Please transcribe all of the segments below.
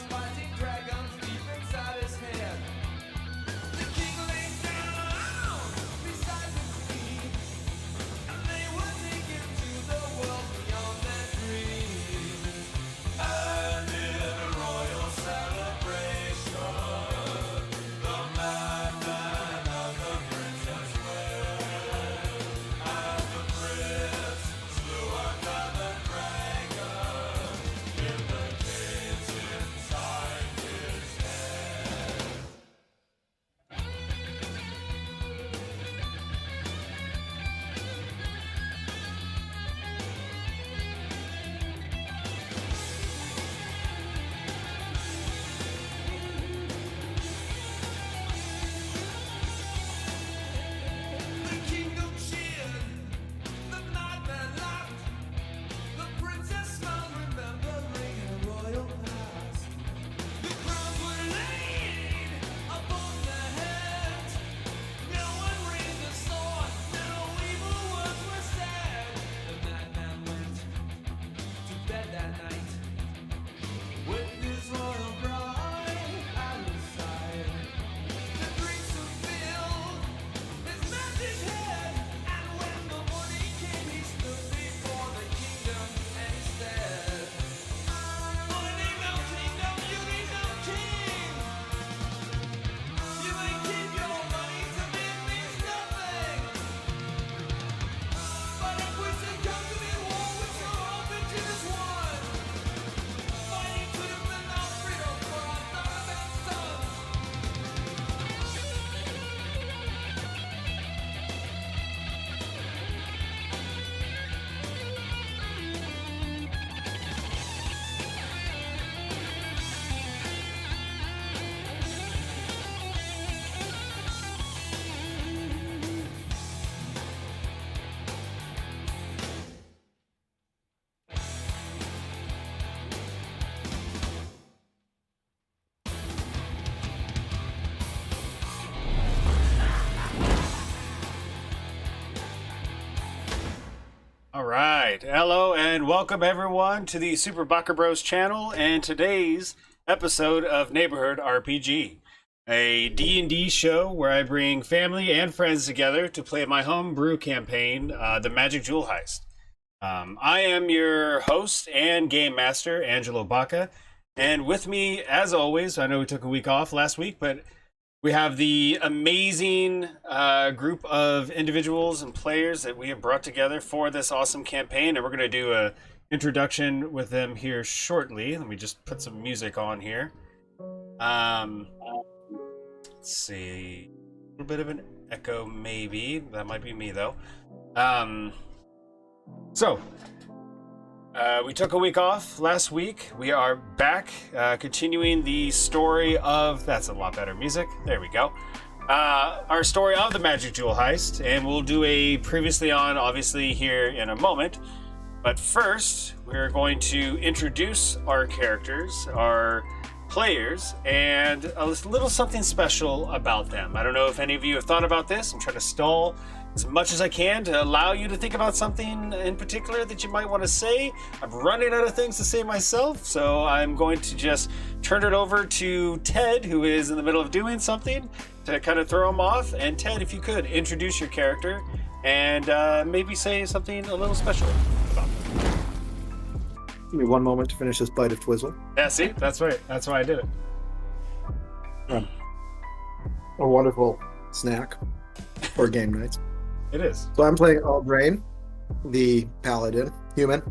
fighting dragons deep inside his head. The king lay down All right. Hello and welcome everyone to the Super Bakker Bros channel and today's episode of Neighborhood RPG, a D&D show where I bring family and friends together to play my homebrew campaign, the Magic Jewel Heist. I am your host and game master, Angelo Baca, and with me, as always, I know we took a week off last week, but we have the amazing group of individuals and players that we have brought together for this awesome campaign, and we're going to do a introduction with them here shortly. Let me just put some music on here. Let's see, a little bit of an echo, maybe that might be me though. We took a week off last week. We are back, continuing the story of... That's a lot better music. There we go. Our story of the Magic Jewel Heist, and we'll do a previously on, obviously, here in a moment. But first, we're going to introduce our characters, our players, and a little something special about them. I don't know if any of you have thought about this. I'm trying to stall as much as I can to allow you to think about something in particular that you might want to say. I'm running out of things to say myself, so I'm going to just turn it over to Ted, who is in the middle of doing something, to kind of throw him off. And Ted, if you could, introduce your character and maybe say something a little special about them. Give me one moment to finish this bite of Twizzle. Yeah, see? That's right. That's why I did it. A wonderful snack for game nights. It is. So I'm playing Aldrain, the paladin, human,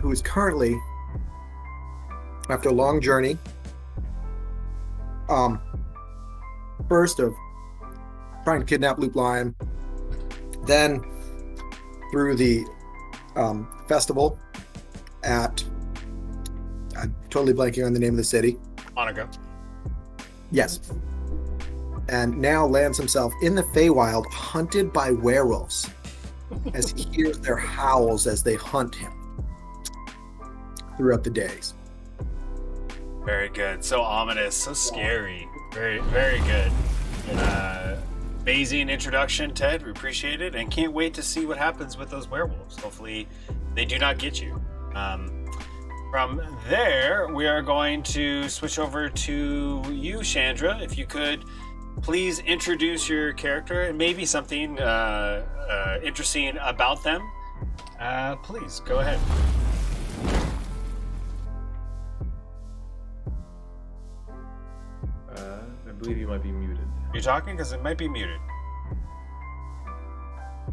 who is currently, after a long journey, first of trying to kidnap Loop Lion, then through the festival at, I'm totally blanking on the name of the city. Monaco. Yes. And now lands himself in the Feywild, hunted by werewolves, as he hears their howls as they hunt him throughout the days. Very good. So ominous, so scary. Very, very good. Amazing introduction, Ted. We appreciate it, and can't wait to see what happens with those werewolves. Hopefully, they do not get you. From there, we are going to switch over to you, Chandra. If you could please introduce your character and maybe something interesting about them. Please, go ahead. I believe you might be muted. You're talking? Because it might be muted.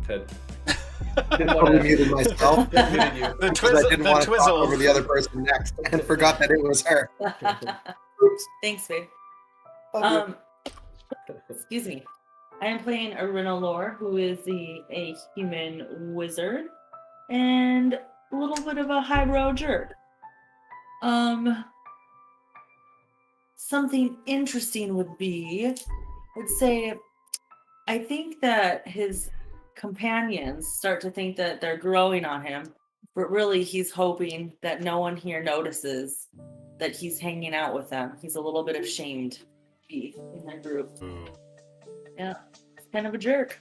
Ted. I probably muted myself. The Because I didn't want to talk twizzle. over the other person next and forgot that it was her. Oops. Thanks, babe. Okay. Excuse me. I am playing Arena Lore, who is a human wizard and a little bit of a highbrow jerk. Something interesting would be, I'd say, I think that his companions start to think that they're growing on him, but really he's hoping that no one here notices that he's hanging out with them. He's a little bit ashamed to be in their group. Ooh. Yeah, it's kind of a jerk.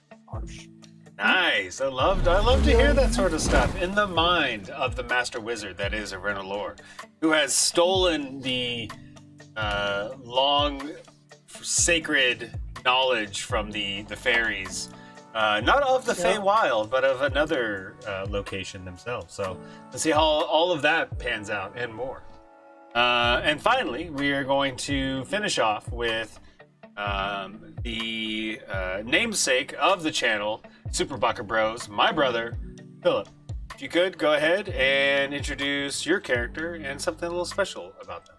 Nice. I love to hear that sort of stuff in the mind of the master wizard that is Arena Lore, who has stolen the long sacred knowledge from the fairies, not of the Feywild, but of another location themselves. So let's see how all of that pans out and more. And finally, we are going to finish off with the namesake of the channel, Super Bakker Bros, my brother, Philip. If you could, go ahead and introduce your character and something a little special about them.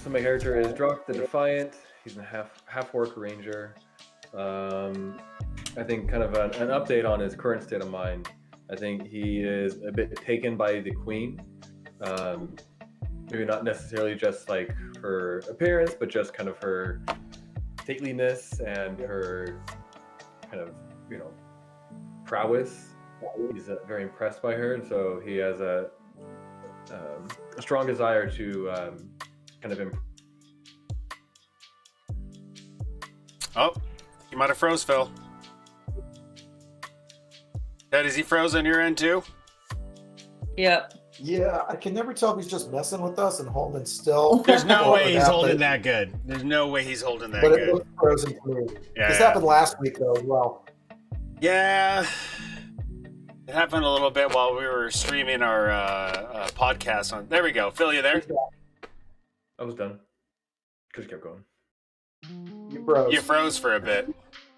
So my character is Drock the Defiant. He's a half-orc ranger. I think kind of an update on his current state of mind. I think he is a bit taken by the queen. Maybe not necessarily just like her appearance, but just kind of her stateliness and her kind of, prowess. He's very impressed by her, and so he has a strong desire to kind of Oh, you might have froze, Phil. Ted, is he froze on your end too? Yep. Yeah, I can never tell if he's just messing with us and holding still. There's no or way he's that, holding but- that good. There's no way he's holding that But it good. looks frozen to me. Yeah, This yeah. happened last week though as well. Yeah. It happened a little bit while we were streaming our podcast on. There we go. Phil, you there? I was done. Just kept going. You froze. You froze for a bit.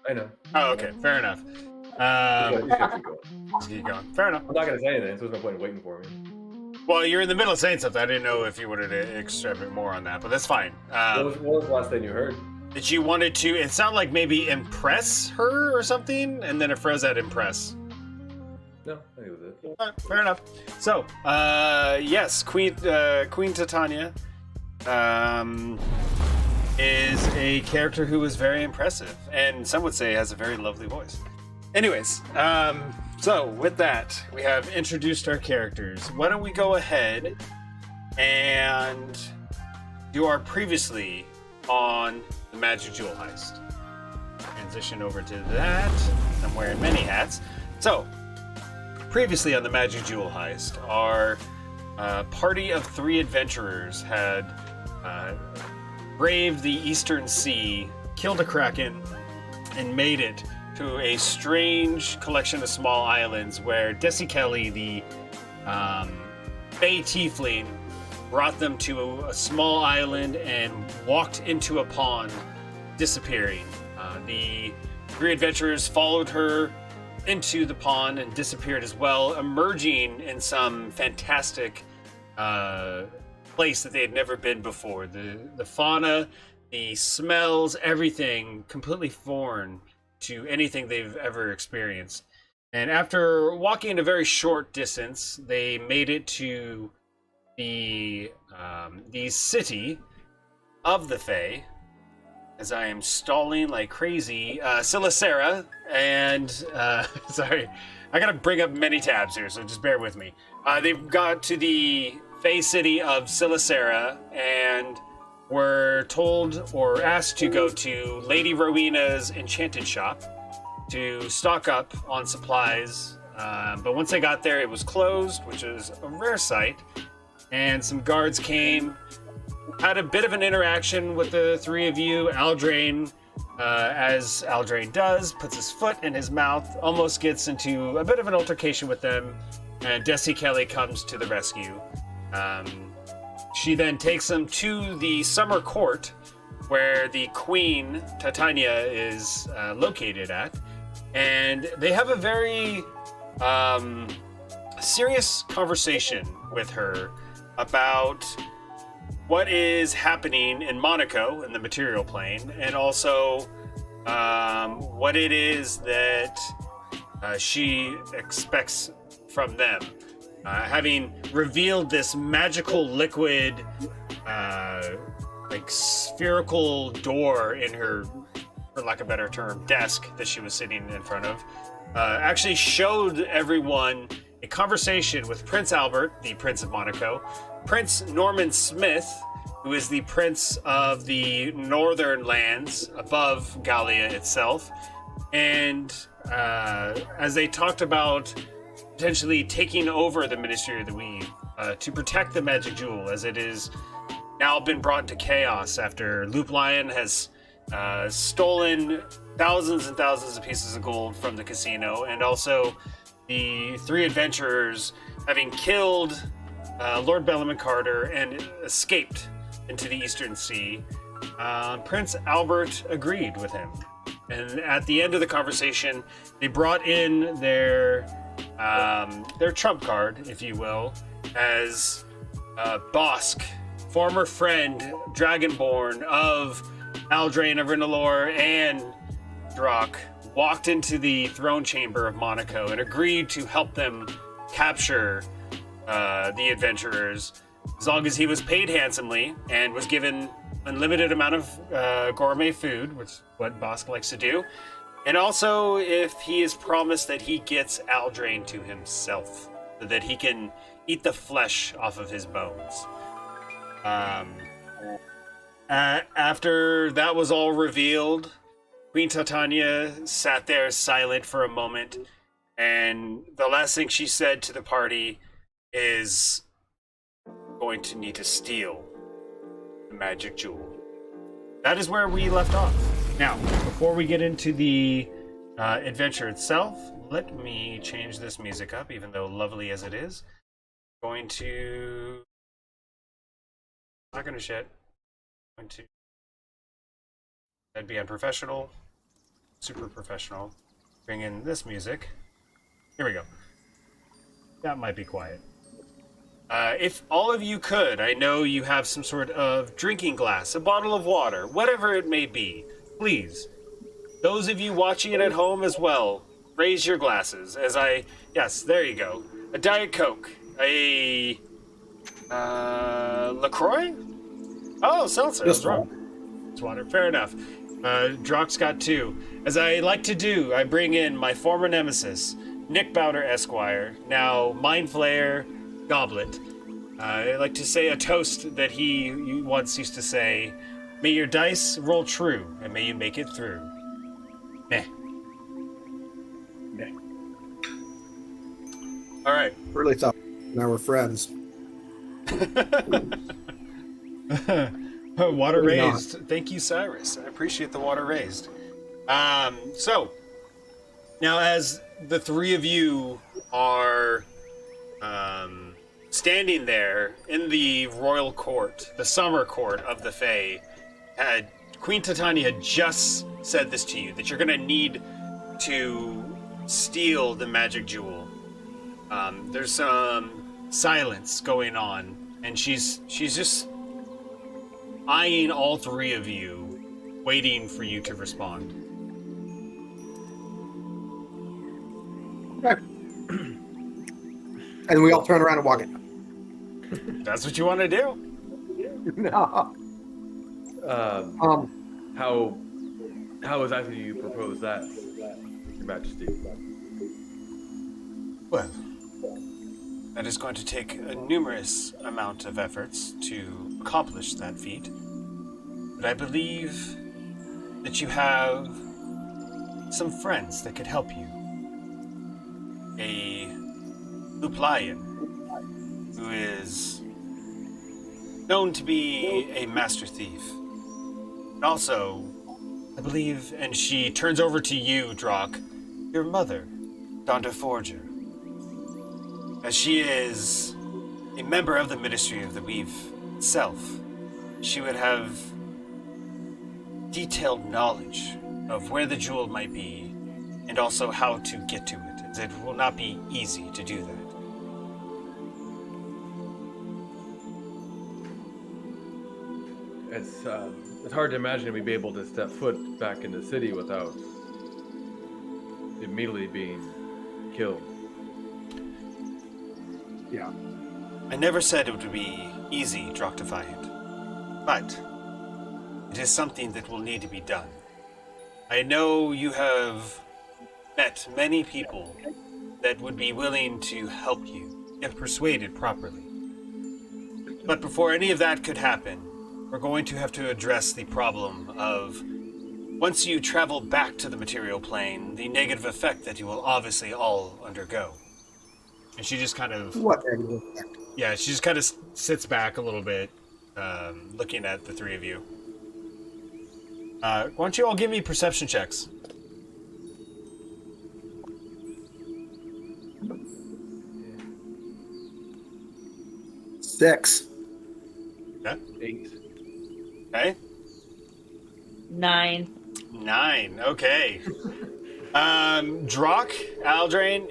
I know. Oh, okay. Fair enough. You gotta keep going. Just keep going. Fair enough. I'm not gonna say anything, so there's no point in waiting for me. Well, you're in the middle of saying something. I didn't know if you wanted to extrapolate more on that, but that's fine. What was the last thing you heard? That you wanted to, it sounded like maybe impress her or something, and then it froze at impress. No, I think it was it. Fair enough. So, yes, Queen Titania is a character who is very impressive, and some would say has a very lovely voice. Anyways, so with that, we have introduced our characters. Why don't we go ahead and do our previously on the Magic Jewel Heist. Transition over to that. I'm wearing many hats. So, previously on the Magic Jewel Heist, our party of 3 adventurers had braved the Eastern Sea, killed a kraken, and made it to a strange collection of small islands where Desi Kelly, the Fey Tiefling, brought them to a small island and walked into a pond, disappearing. The 3 adventurers followed her into the pond and disappeared as well, emerging in some fantastic place that they had never been before. The fauna, the smells, everything completely foreign to anything they've ever experienced. And after walking a very short distance, they made it to the city of the Fae, as I am stalling like crazy, Silicera, and sorry, I gotta bring up many tabs here, so just bear with me. They've got to the Fae city of Silicera and were told or asked to go to Lady Rowena's enchanted shop to stock up on supplies, but once they got there, it was closed, which is a rare sight. And some guards came, had a bit of an interaction with the 3 of you. Aldrain, as Aldrain does, puts his foot in his mouth, almost gets into a bit of an altercation with them, and Desi Kelly comes to the rescue. She then takes them to the summer court, where the Queen, Titania, is located at, and they have a very serious conversation with her about what is happening in Monaco in the material plane, and also what it is that she expects from them. Having revealed this magical liquid, like spherical door in her, for lack of a better term, desk that she was sitting in front of, actually showed everyone a conversation with Prince Albert, the Prince of Monaco, Prince Norman Smith, who is the Prince of the Northern Lands above Gallia itself, and as they talked about potentially taking over the Ministry of the Weave to protect the Magic Jewel, as it is now been brought into chaos after Loop Lion has stolen thousands and thousands of pieces of gold from the casino, and also the 3 adventurers having killed Lord Bellarmine Carter and escaped into the Eastern Sea. Prince Albert agreed with him, and at the end of the conversation, they brought in their trump card, if you will, as Bosk, former friend, Dragonborn of Aldrain of Rinalor and Drock, walked into the throne chamber of Monaco and agreed to help them capture the adventurers, as long as he was paid handsomely and was given unlimited amount of gourmet food, which is what Bosk likes to do, and also if he is promised that he gets Aldrain to himself, so that he can eat the flesh off of his bones. After that was all revealed, Queen Titania sat there silent for a moment, And the last thing she said to the party is going to need to steal the magic jewel. That is where we left off. Now, before we get into the adventure itself, let me change this music up, even though lovely as it is. Going to... Not gonna shit. Going to... That'd be unprofessional. Super professional. Bring in this music. Here we go. That might be quiet. If all of you could, I know you have some sort of drinking glass, a bottle of water, whatever it may be, please. Those of you watching it at home as well, raise your glasses as yes, there you go. A Diet Coke, a LaCroix? Oh, seltzer. Just I was wrong. It's water. Fair enough. Drock's got two. As I like to do, I bring in my former nemesis, Nick Bowder Esquire, now Mind Flayer Goblet. I like to say a toast that he once used to say, may your dice roll true, and may you make it through. Meh. Meh. All right. Really thought now we're friends. Water Really raised. Thank you, Cyrus. I appreciate the water raised. So, now as the three of you are standing there in the royal court, the summer court of the Fae, Queen Titania had just said this to you, that you're going to need to steal the magic jewel. There's some silence going on, and she's just eyeing all three of you, waiting for you to respond. Okay. And we all turn around and walk in. That's what you want to do? No. How exactly do you propose that, Your Majesty? Well, that is going to take a numerous amount of efforts to accomplish that feat. But I believe that you have some friends that could help you. A Luplian, who is known to be a master thief. And also, I believe, and she turns over to you, Drock, your mother, Donda Forger. As she is a member of the Ministry of the Weave itself, she would have detailed knowledge of where the jewel might be, and also how to get to it, as it will not be easy to do that. It's hard to imagine we'd be able to step foot back in the city without immediately being killed. Yeah. I never said it would be easy, Droctifiant, but it is something that will need to be done. I know you have met many people that would be willing to help you, if persuaded properly. But before any of that could happen, we're going to have to address the problem of, once you travel back to the material plane, the negative effect that you will obviously all undergo. And she just kind of... What negative effect? Yeah, she just kind of sits back a little bit, looking at the three of you. Why don't you all give me perception checks? Six. Okay. 8. Okay. 9. 9. Okay. Drock, Aldrain,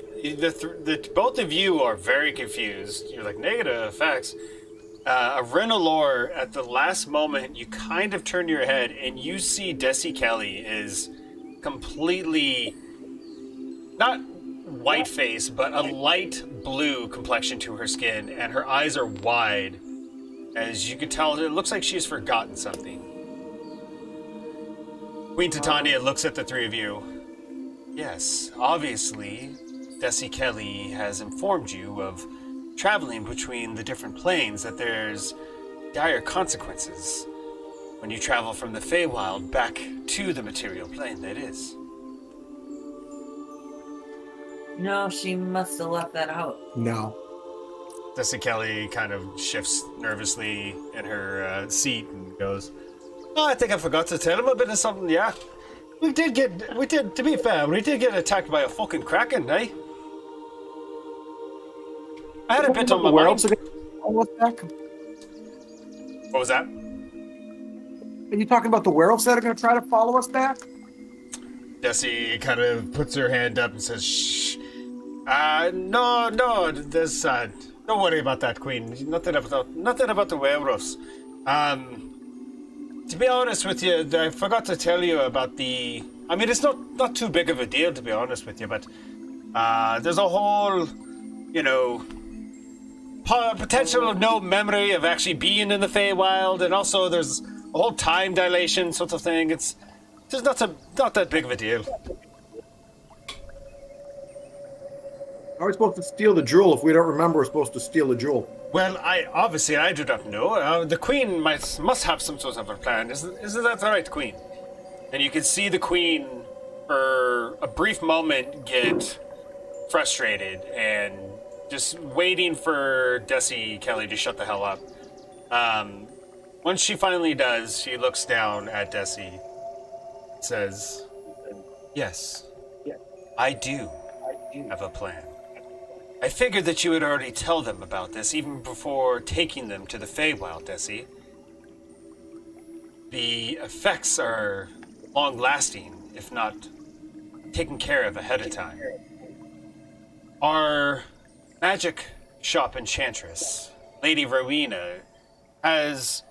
both of you are very confused. You're like, negative effects. Renalor, at the last moment, you kind of turn your head and you see Desi Kelly is completely, not white face, but a light blue complexion to her skin, and her eyes are wide. As you can tell, it looks like she's forgotten something. Queen Titania looks at the three of you. Yes, obviously, Desi Kelly has informed you of traveling between the different planes, that there's dire consequences when you travel from the Feywild back to the material plane, that is. No, she must have left that out. No. Desi Kelly kind of shifts nervously in her seat and goes, "Oh, I think I forgot to tell him a bit of something, yeah. To be fair, we did get attacked by a fucking kraken, eh? I had a bit on my mind." What was that? Are you talking about the werewolves that are going to try to follow us back? Desi kind of puts her hand up and says, "Shh. No, there's, don't worry about that, Queen. Nothing about the werewolves. To be honest with you, I forgot to tell you about the... I mean, it's not too big of a deal, to be honest with you, but there's a whole, potential of no memory of actually being in the Feywild, and also there's a whole time dilation sort of thing. It's just not that big of a deal." How are we supposed to steal the jewel if we don't remember we're supposed to steal the jewel? Well, I do not know. The Queen must have some sort of a plan. Isn't that right, Queen? And you can see the Queen, for a brief moment, get frustrated and just waiting for Desi Kelly to shut the hell up. Once she finally does, she looks down at Desi, says, "Yes, I do have a plan. I figured that you would already tell them about this even before taking them to the Feywild, Desi. The effects are long-lasting, if not taken care of ahead of time. Our magic shop enchantress, Lady Rowena, has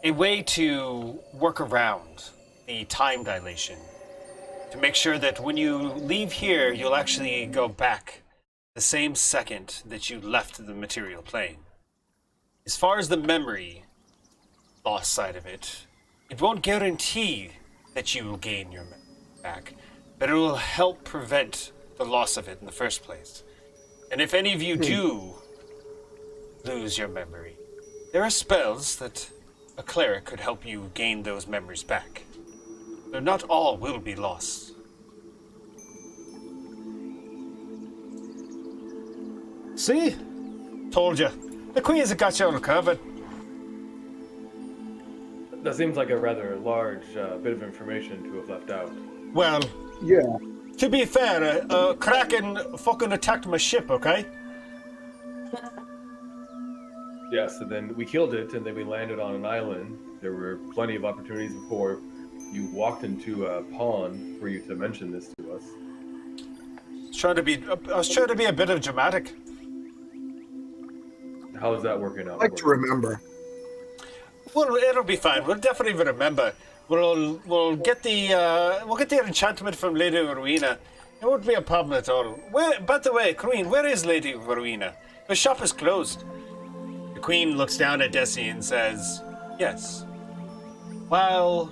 a way to work around the time dilation to make sure that when you leave here, you'll actually go back the same second that you left the material plane. As far as the memory loss side of it, it won't guarantee that you will gain your memory back, but it will help prevent the loss of it in the first place. And if any of you do lose your memory, there are spells that a cleric could help you gain those memories back. Though not all will be lost." See? Told you. The Queen's got you all covered. That seems like a rather large bit of information to have left out. Well, Yeah. to be fair, a kraken fucking attacked my ship, okay? Yes, and then we killed it, and then we landed on an island. There were plenty of opportunities before you walked into a pond for you to mention this to us. I was trying to be a bit of dramatic. How is that working out? I like to remember. Well, it'll be fine. We'll definitely remember. We'll get the enchantment from Lady Rowena. It won't be a problem at all. By the way, Queen, where is Lady Rowena? The shop is closed. The Queen looks down at Desi and says, "Yes. While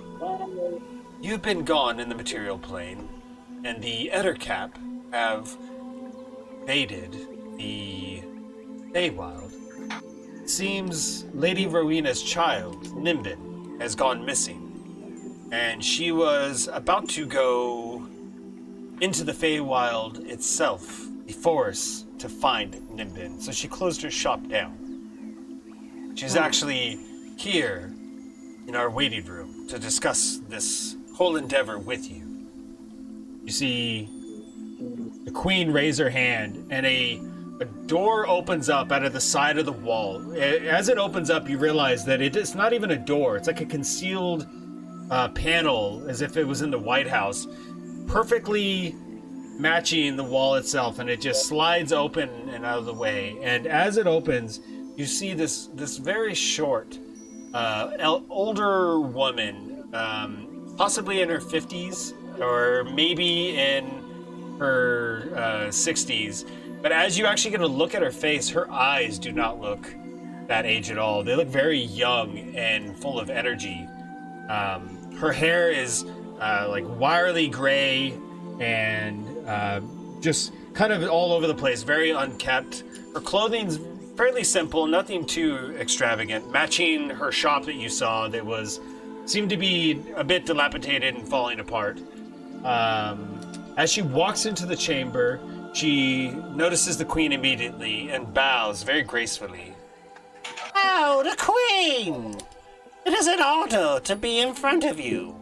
you've been gone in the material plane, and the Ettercap have invaded the Feywild, it seems Lady Rowena's child, Nimbin, has gone missing. And she was about to go into the Feywild itself, the forest, to find Nimbin. So she closed her shop down. She's actually here in our waiting room to discuss this whole endeavor with you." You see the Queen raise her hand, and a door opens up out of the side of the wall. As it opens up, you realize that it's not even a door. It's like a concealed panel, as if it was in the White House, perfectly matching the wall itself, and it just slides open and out of the way. And as it opens, you see this very short, older woman, possibly in her 50s, or maybe in her 60s. But as you actually get a look at her face, her eyes do not look that age at all. They look very young and full of energy. Her hair is like wirely gray and just kind of all over the place, very unkept. Her clothing's fairly simple, nothing too extravagant, matching her shop that you saw that seemed to be a bit dilapidated and falling apart. As she walks into the chamber, She notices the queen immediately and bows very gracefully. Oh, the queen! It is an honor to be in front of you.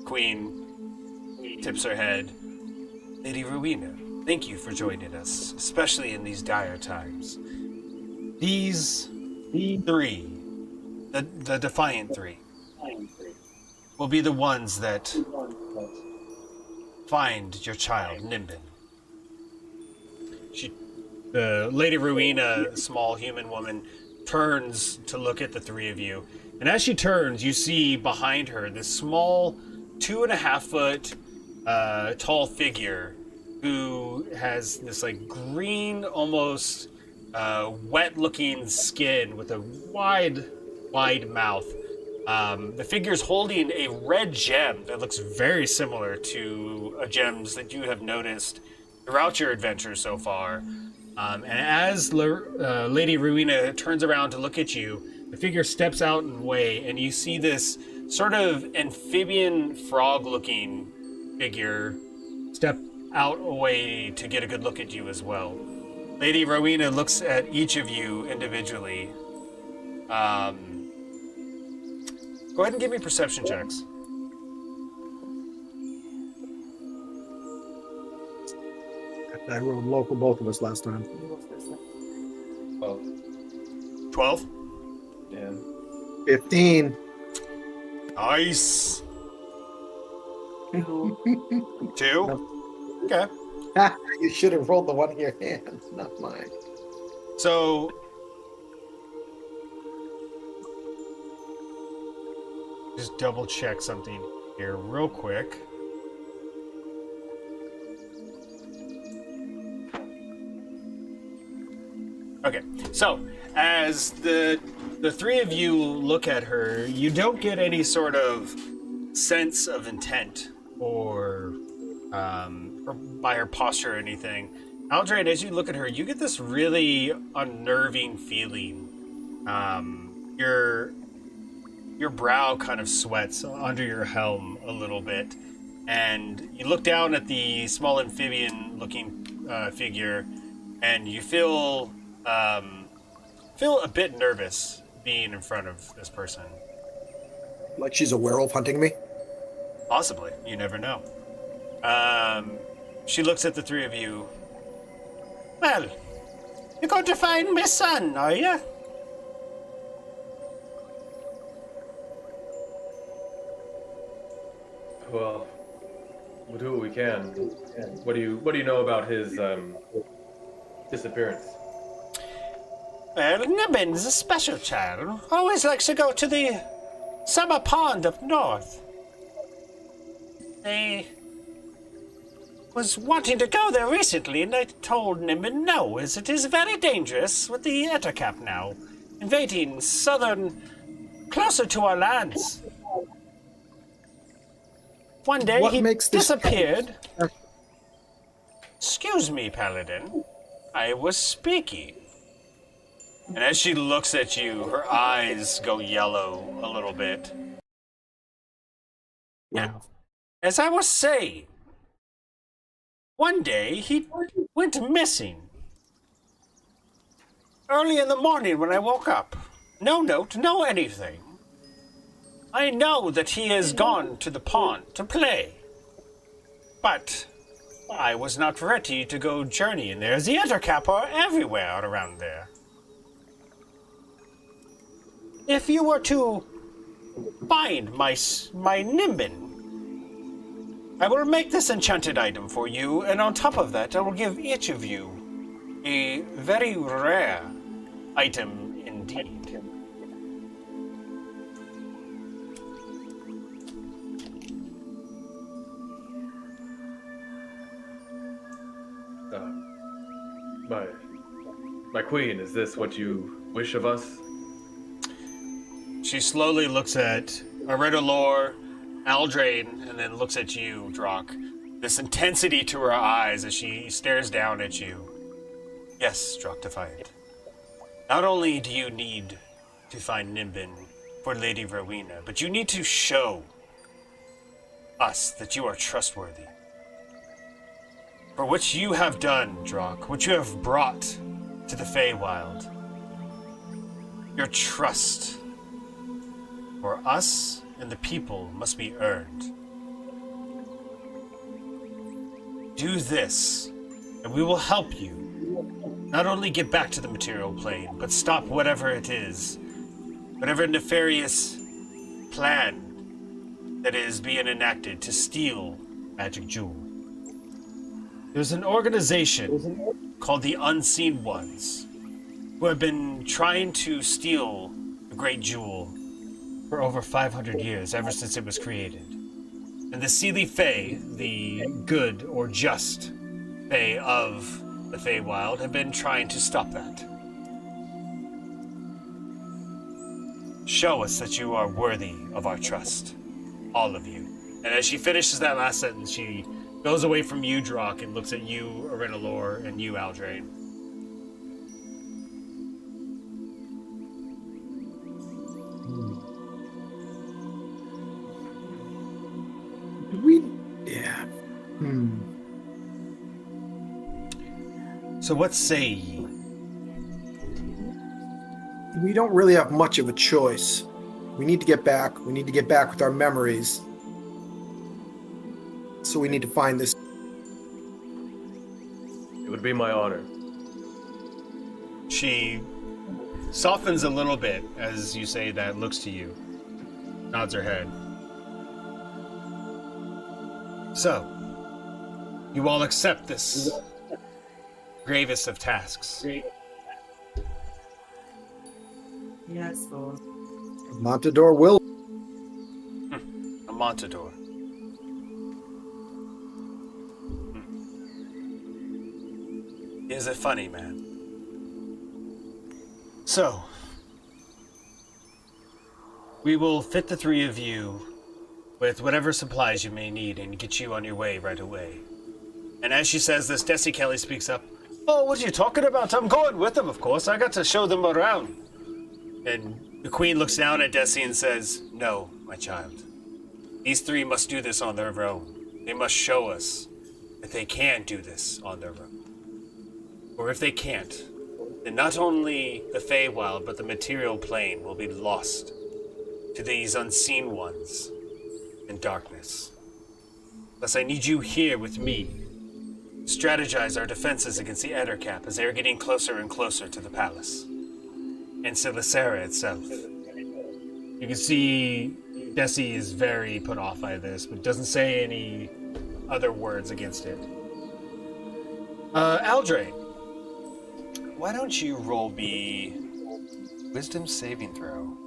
Queen tips her head. Lady Rowena, thank you for joining us, especially in these dire times. These three, the Defiant Three, will be the ones that find your child, Nimbin. Lady Rowena, the small human woman, turns to look at the three of you. And as she turns, you see behind her this small 2.5 foot tall figure who has this like green, almost wet looking skin with a wide mouth. The figure's holding a red gem that looks very similar to gems that you have noticed throughout your adventure so far. And as Lady Rowena turns around to look at you, the figure steps out in the way, and you see this sort of amphibian frog-looking figure step out away to get a good look at you as well. Lady Rowena looks at each of you individually. Go ahead and give me perception checks. I rolled low for both of us last time. 12? Yeah. 15. Nice. 2? Okay. You should have rolled the one in your hand, not mine. So, just double check something here real quick. Okay, so as the three of you look at her, you don't get any sort of sense of intent or by her posture or anything. Aldrain, as you look at her, you get this really unnerving feeling. Your brow kind of sweats under your helm a little bit, and you look down at the small amphibian-looking figure, and you feel a bit nervous being in front of this person. Like she's a werewolf hunting me? Possibly. You never know. She looks at the three of you. Well, you're going to find my son, are you? Well, we'll do what we can. What do you know about his disappearance? Well, Nibbin's a special child. Always likes to go to the summer pond up north. They was wanting to go there recently, and I told Nimbin no, as it is very dangerous with the Ettercap now, invading closer to our lands. One day What he makes this disappeared. Excuse me, Paladin. I was speaking. And as she looks at you, her eyes go yellow a little bit. Wow. As I was saying, one day he went missing. Early in the morning when I woke up. No note, no anything. I know that he has gone to the pond to play. But I was not ready to go journeying there. The Ettercap are everywhere around there. If you were to find my Nimbin, I will make this enchanted item for you, and on top of that, I will give each of you a very rare item indeed. My queen, is this what you wish of us? She slowly looks at Aredalor, Aldrain, and then looks at you, Drock. This intensity to her eyes as she stares down at you. Yes, Drock Defiant. Not only do you need to find Nimbin for Lady Rowena, but you need to show us that you are trustworthy. For what you have done, Drock, what you have brought to the Feywild. Your trust for us and the people must be earned. Do this, and we will help you not only get back to the material plane, but stop whatever it is, whatever nefarious plan that is being enacted to steal Magic Jewel. There's an organization called the Unseen Ones who have been trying to steal the Great Jewel for over 500 years, ever since it was created. And the Seelie Fae, the good or just Fae of the Feywild, have been trying to stop that. Show us that you are worthy of our trust. All of you. And as she finishes that last sentence, she goes away from you, Drock, and looks at you, Arenalor, and you, Aldrain. Yeah. So what say ye? We don't really have much of a choice. We need to get back. We need to get back with our memories. So we need to find this. It would be my honor. She softens a little bit as you say that, looks to you, nods her head. So, you all accept this gravest of tasks. Yes, Lord. Montador will. A Montador. Is it funny, man? So, we will fit the three of you with whatever supplies you may need and get you on your way right away. And as she says this, Desi Kelly speaks up. Oh, what are you talking about? I'm going with them, of course. I got to show them around. And the queen looks down at Desi and says, no, my child. These three must do this on their own. They must show us that they can do this on their own. Or if they can't, then not only the Feywild, but the material plane will be lost to these unseen ones in darkness. Thus, I need you here with me. Strategize our defenses against the Ettercap as they are getting closer and closer to the palace. And Silicera itself. You can see Desi is very put off by this, but doesn't say any other words against it. Aldrain, why don't you roll me Wisdom saving throw?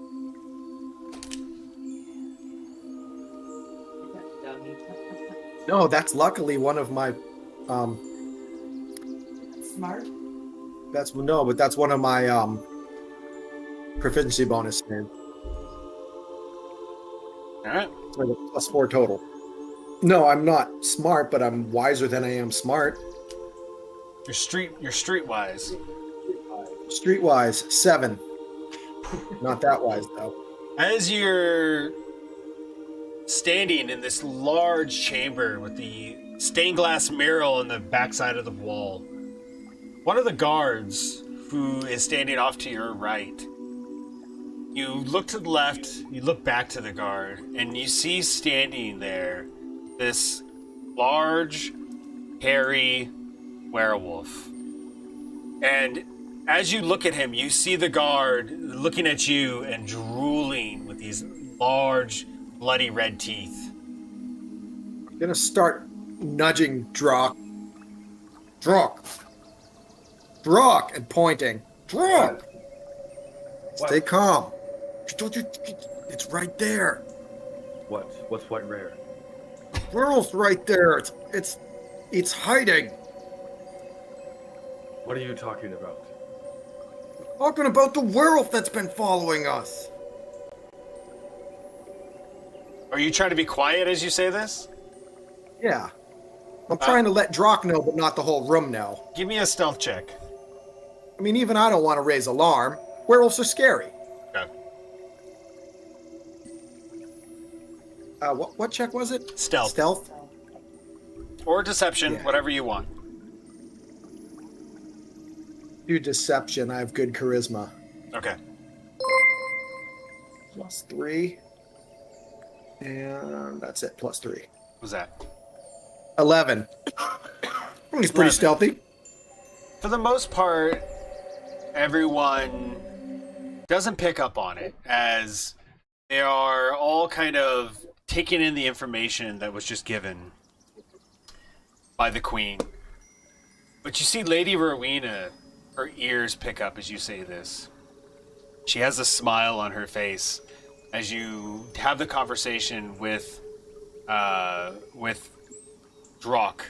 No, that's luckily one of my. Smart. That's one of my proficiency bonus. Man. All right. It's like a +4 total. No, I'm not smart, but I'm wiser than I am smart. You're streetwise. Streetwise, 7. Not that wise though. As you're standing in this large chamber with the stained glass mirror on the backside of the wall, one of the guards, who is standing off to your right, you look to the left, you look back to the guard, and you see standing there this large, hairy werewolf. And as you look at him, you see the guard looking at you and drooling with these large, bloody red teeth. I'm gonna start nudging Drock, and pointing. Drock! Stay calm. It's right there. What's white rare? Werewolf's right there. It's hiding. What are you talking about? Talking about the werewolf that's been following us. Are you trying to be quiet as you say this? Yeah. I'm trying to let Drock know, but not the whole room know. Give me a stealth check. I mean, even I don't want to raise alarm. Werewolves are scary. Okay. What check was it? Stealth. Stealth? Or deception, Yeah. whatever you want. do deception. I have good charisma. Okay. +3. And that's it, +3. What was that? 11. He's pretty 11. stealthy. For the most part, everyone doesn't pick up on it, as they are all kind of taking in the information that was just given by the queen. But you see Lady Rowena, her ears pick up as you say this. She has a smile on her face as you have the conversation with Drock.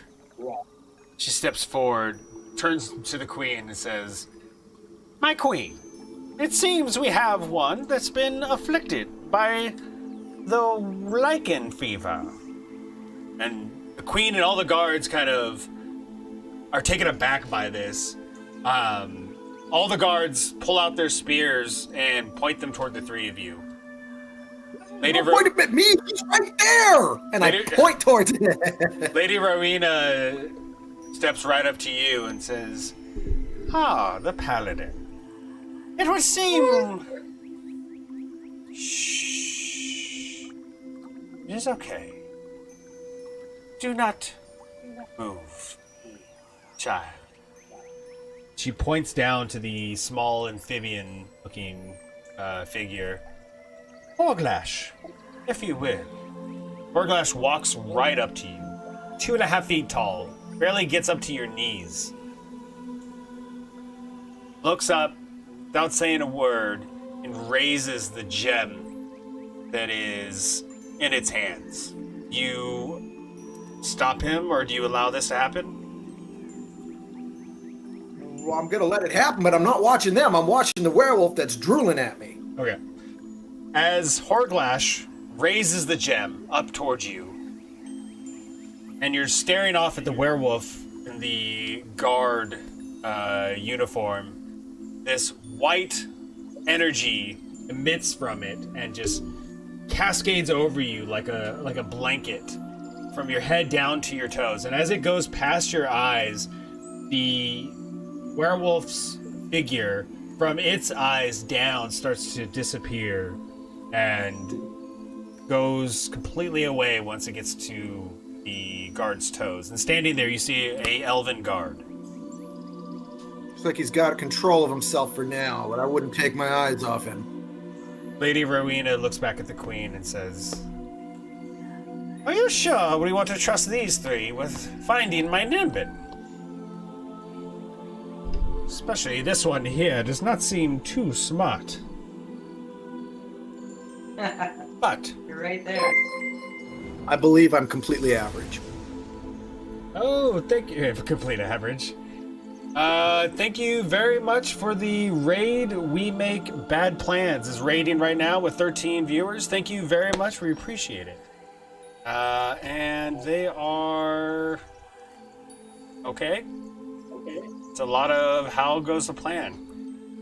She steps forward, turns to the queen and says, "My queen, it seems we have one that's been afflicted by the lichen fever." And the queen and all the guards kind of are taken aback by this. All the guards pull out their spears and point them toward the three of you. Point at me! He's right there! And I point towards it. Lady Rowena steps right up to you and says, "Ah, the paladin. It would seem..." Shh. It is okay. Do not move, child. She points down to the small amphibian-looking figure. Orglash, if you will. Orglash walks right up to you, 2.5 feet tall, barely gets up to your knees. Looks up, without saying a word, and raises the gem that is in its hands. You stop him, or do you allow this to happen? Well, I'm going to let it happen, but I'm not watching them. I'm watching the werewolf that's drooling at me. Okay. As Horglash raises the gem up towards you, and you're staring off at the werewolf in the guard uniform, this white energy emits from it and just cascades over you like a blanket from your head down to your toes. And as it goes past your eyes, the werewolf's figure from its eyes down starts to disappear and goes completely away once it gets to the guard's toes. And standing there, you see a elven guard. Looks like he's got control of himself for now, but I wouldn't take my eyes off him. Lady Rowena looks back at the queen and says, "Are you sure we want to trust these three with finding my Nimbin? Especially this one here does not seem too smart." But You're right there. I believe I'm completely average. oh, thank you for complete average. Thank you very much for the raid. We Make Bad Plans is raiding right now with 13 viewers. Thank you very much. We appreciate it. And they are okay. It's a lot of how goes the plan.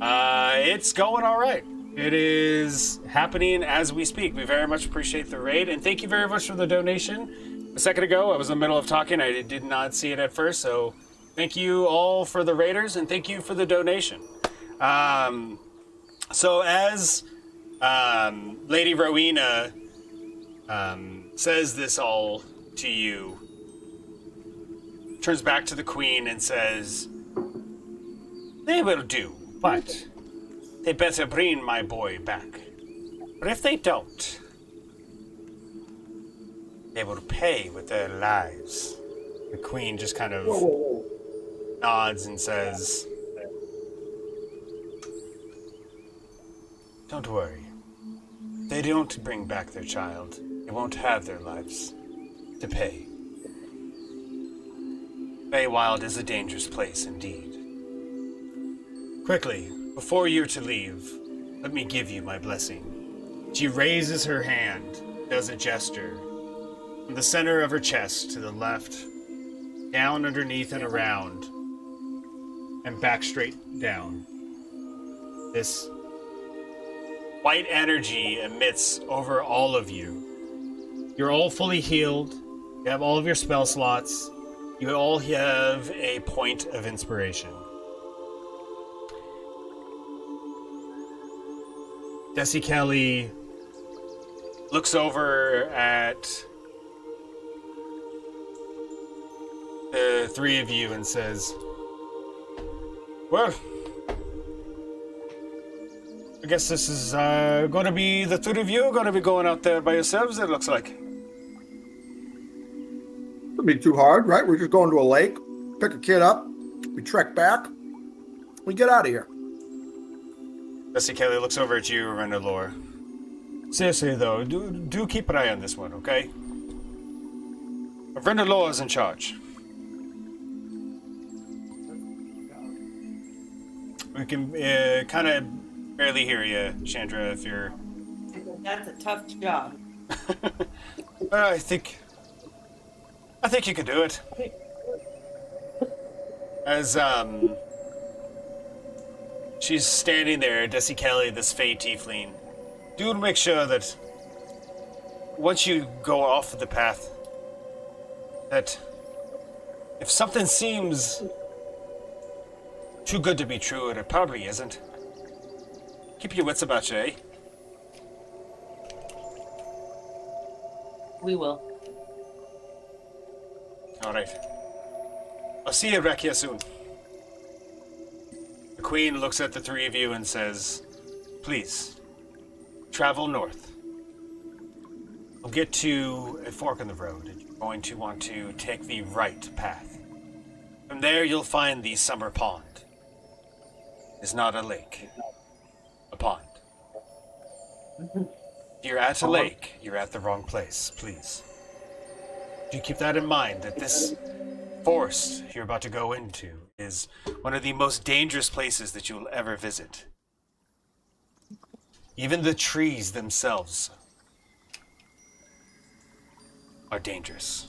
It's going all right. It is happening as we speak. We very much appreciate the raid, and thank you very much for the donation. A second ago, I was in the middle of talking. I did not see it at first, so thank you all for the raiders, and thank you for the donation. So as Lady Rowena says this all to you, turns back to the queen and says, "They will do, but they better bring my boy back. But if they don't, they will pay with their lives." The queen just kind of nods and says, "Don't worry. If they don't bring back their child, they won't have their lives to pay. Feywild is a dangerous place indeed. Quickly, before you're to leave, let me give you my blessing." She raises her hand, does a gesture. From the center of her chest to the left, down underneath and around, and back straight down. This white energy emits over all of you. You're all fully healed. You have all of your spell slots. You all have a point of inspiration. Desi Kelly looks over at the three of you and says, well, I guess this is going to be the three of you going to be going out there by yourselves, it looks like. Wouldn't be too hard, right? We're just going to a lake, pick a kid up, we trek back, we get out of here. Desi Kelly looks over at you, Renalor. Seriously, though, do keep an eye on this one, okay? Renalor is in charge. We can kind of barely hear you, Chandra, if you're... That's a tough job. I think you can do it. As, she's standing there, Desi Kelly, this Fey tiefling. Do make sure that once you go off of the path, that if something seems too good to be true, and it probably isn't, keep your wits about you, eh? We will. All right. I'll see you back here soon. The Queen looks at the three of you and says, please, travel north. You'll get to a fork in the road, and you're going to want to take the right path. From there, you'll find the summer pond. It's not a lake. A pond. If you're at a lake, you're at the wrong place, please. Do keep that in mind, that this forest you're about to go into is one of the most dangerous places that you'll ever visit. Even the trees themselves are dangerous.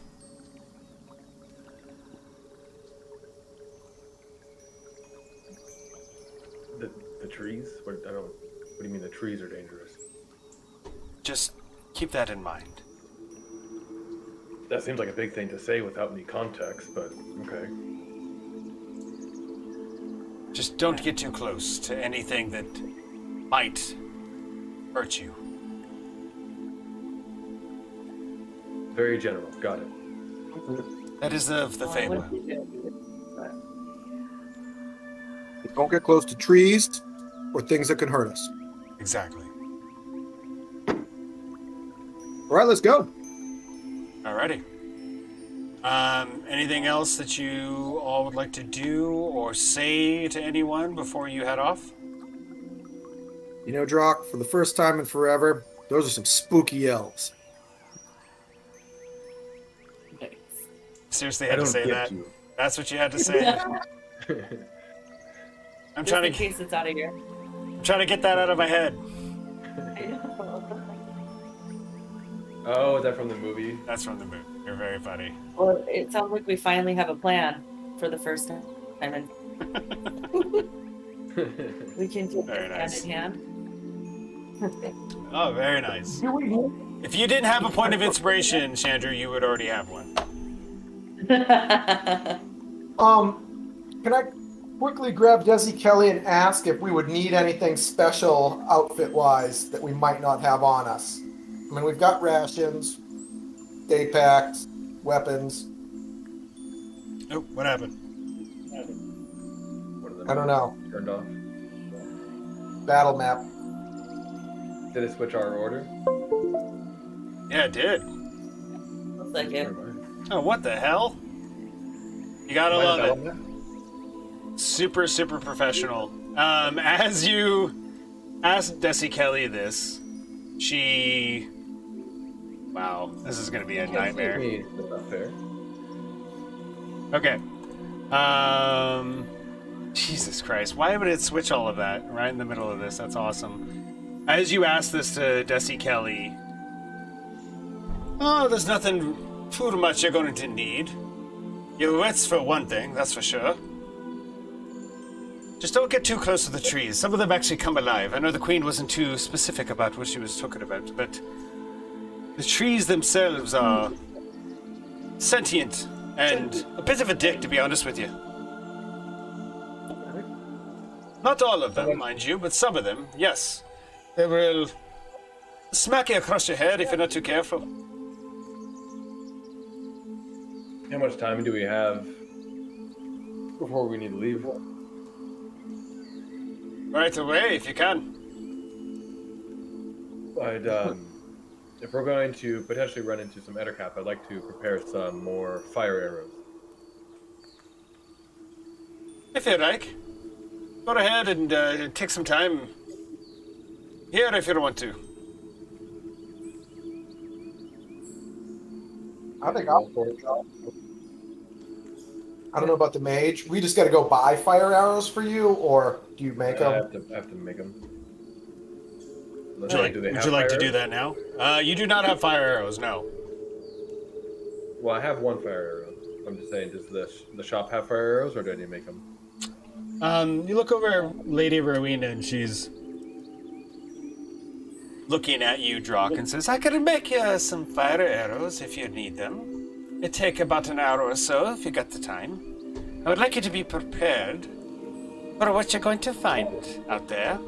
The trees? What do you mean the trees are dangerous? Just keep that in mind. That seems like a big thing to say without any context, but okay. Just don't get too close to anything that might hurt you. Very general. Got it. That is of the fable. Don't get close to trees or things that can hurt us. Exactly. All right, let's go. Alrighty. Anything else that you all would like to do or say to anyone before you head off? You know, Drock, for the first time in forever, those are some spooky elves. Seriously, had to say that? You. That's what you had to say? I'm Just in case it's out of here. I'm trying to get that out of my head. Oh, is that from the movie? That's from the movie. You're very funny. Well, it sounds like we finally have a plan for the first time. And we can do Very it nice. hand in hand. Oh, very nice. If you didn't have a point of inspiration, Chandra, you would already have one. Can I quickly grab Desi Kelly and ask if we would need anything special outfit-wise that we might not have on us? I mean, we've got rations, day packs, weapons. Oh, what happened? What are the I don't know. Turned off. Battle map. Did it switch our order? Yeah, it did. Looks like it. Never mind. Oh, what the hell? You gotta Am I love the it. battle map? Super, super professional. As you asked Desi Kelly this, she... Wow, this is gonna be a nightmare. That's not fair. Okay. Jesus Christ, why would it switch all of that right in the middle of this? That's awesome. As you ask this to Desi Kelly, oh, there's nothing too much you're going to need. Your wits for one thing, that's for sure. Just don't get too close to the trees. Some of them actually come alive. I know the Queen wasn't too specific about what she was talking about, but the trees themselves are sentient and a bit of a dick, to be honest with you. Not all of them, mind you, but some of them, yes. They will smack you across your head if you're not too careful. How much time do we have before we need to leave? Right away, if you can. If we're going to potentially run into some Ettercap, I'd like to prepare some more fire arrows. If you like. Go ahead and take some time here if you want to. I think I'll for it. I don't know about the mage. We just got to go buy fire arrows for you, or do you make them? I have to make them. Would you like to do that now? You do not have fire arrows, no. Well, I have one fire arrow. I'm just saying, does the shop have fire arrows, or do I need to make them? You look over Lady Rowena, and she's looking at you, Drock, and says, I can make you some fire arrows if you need them. It take about an hour or so if you got the time. I would like you to be prepared for what you're going to find out there.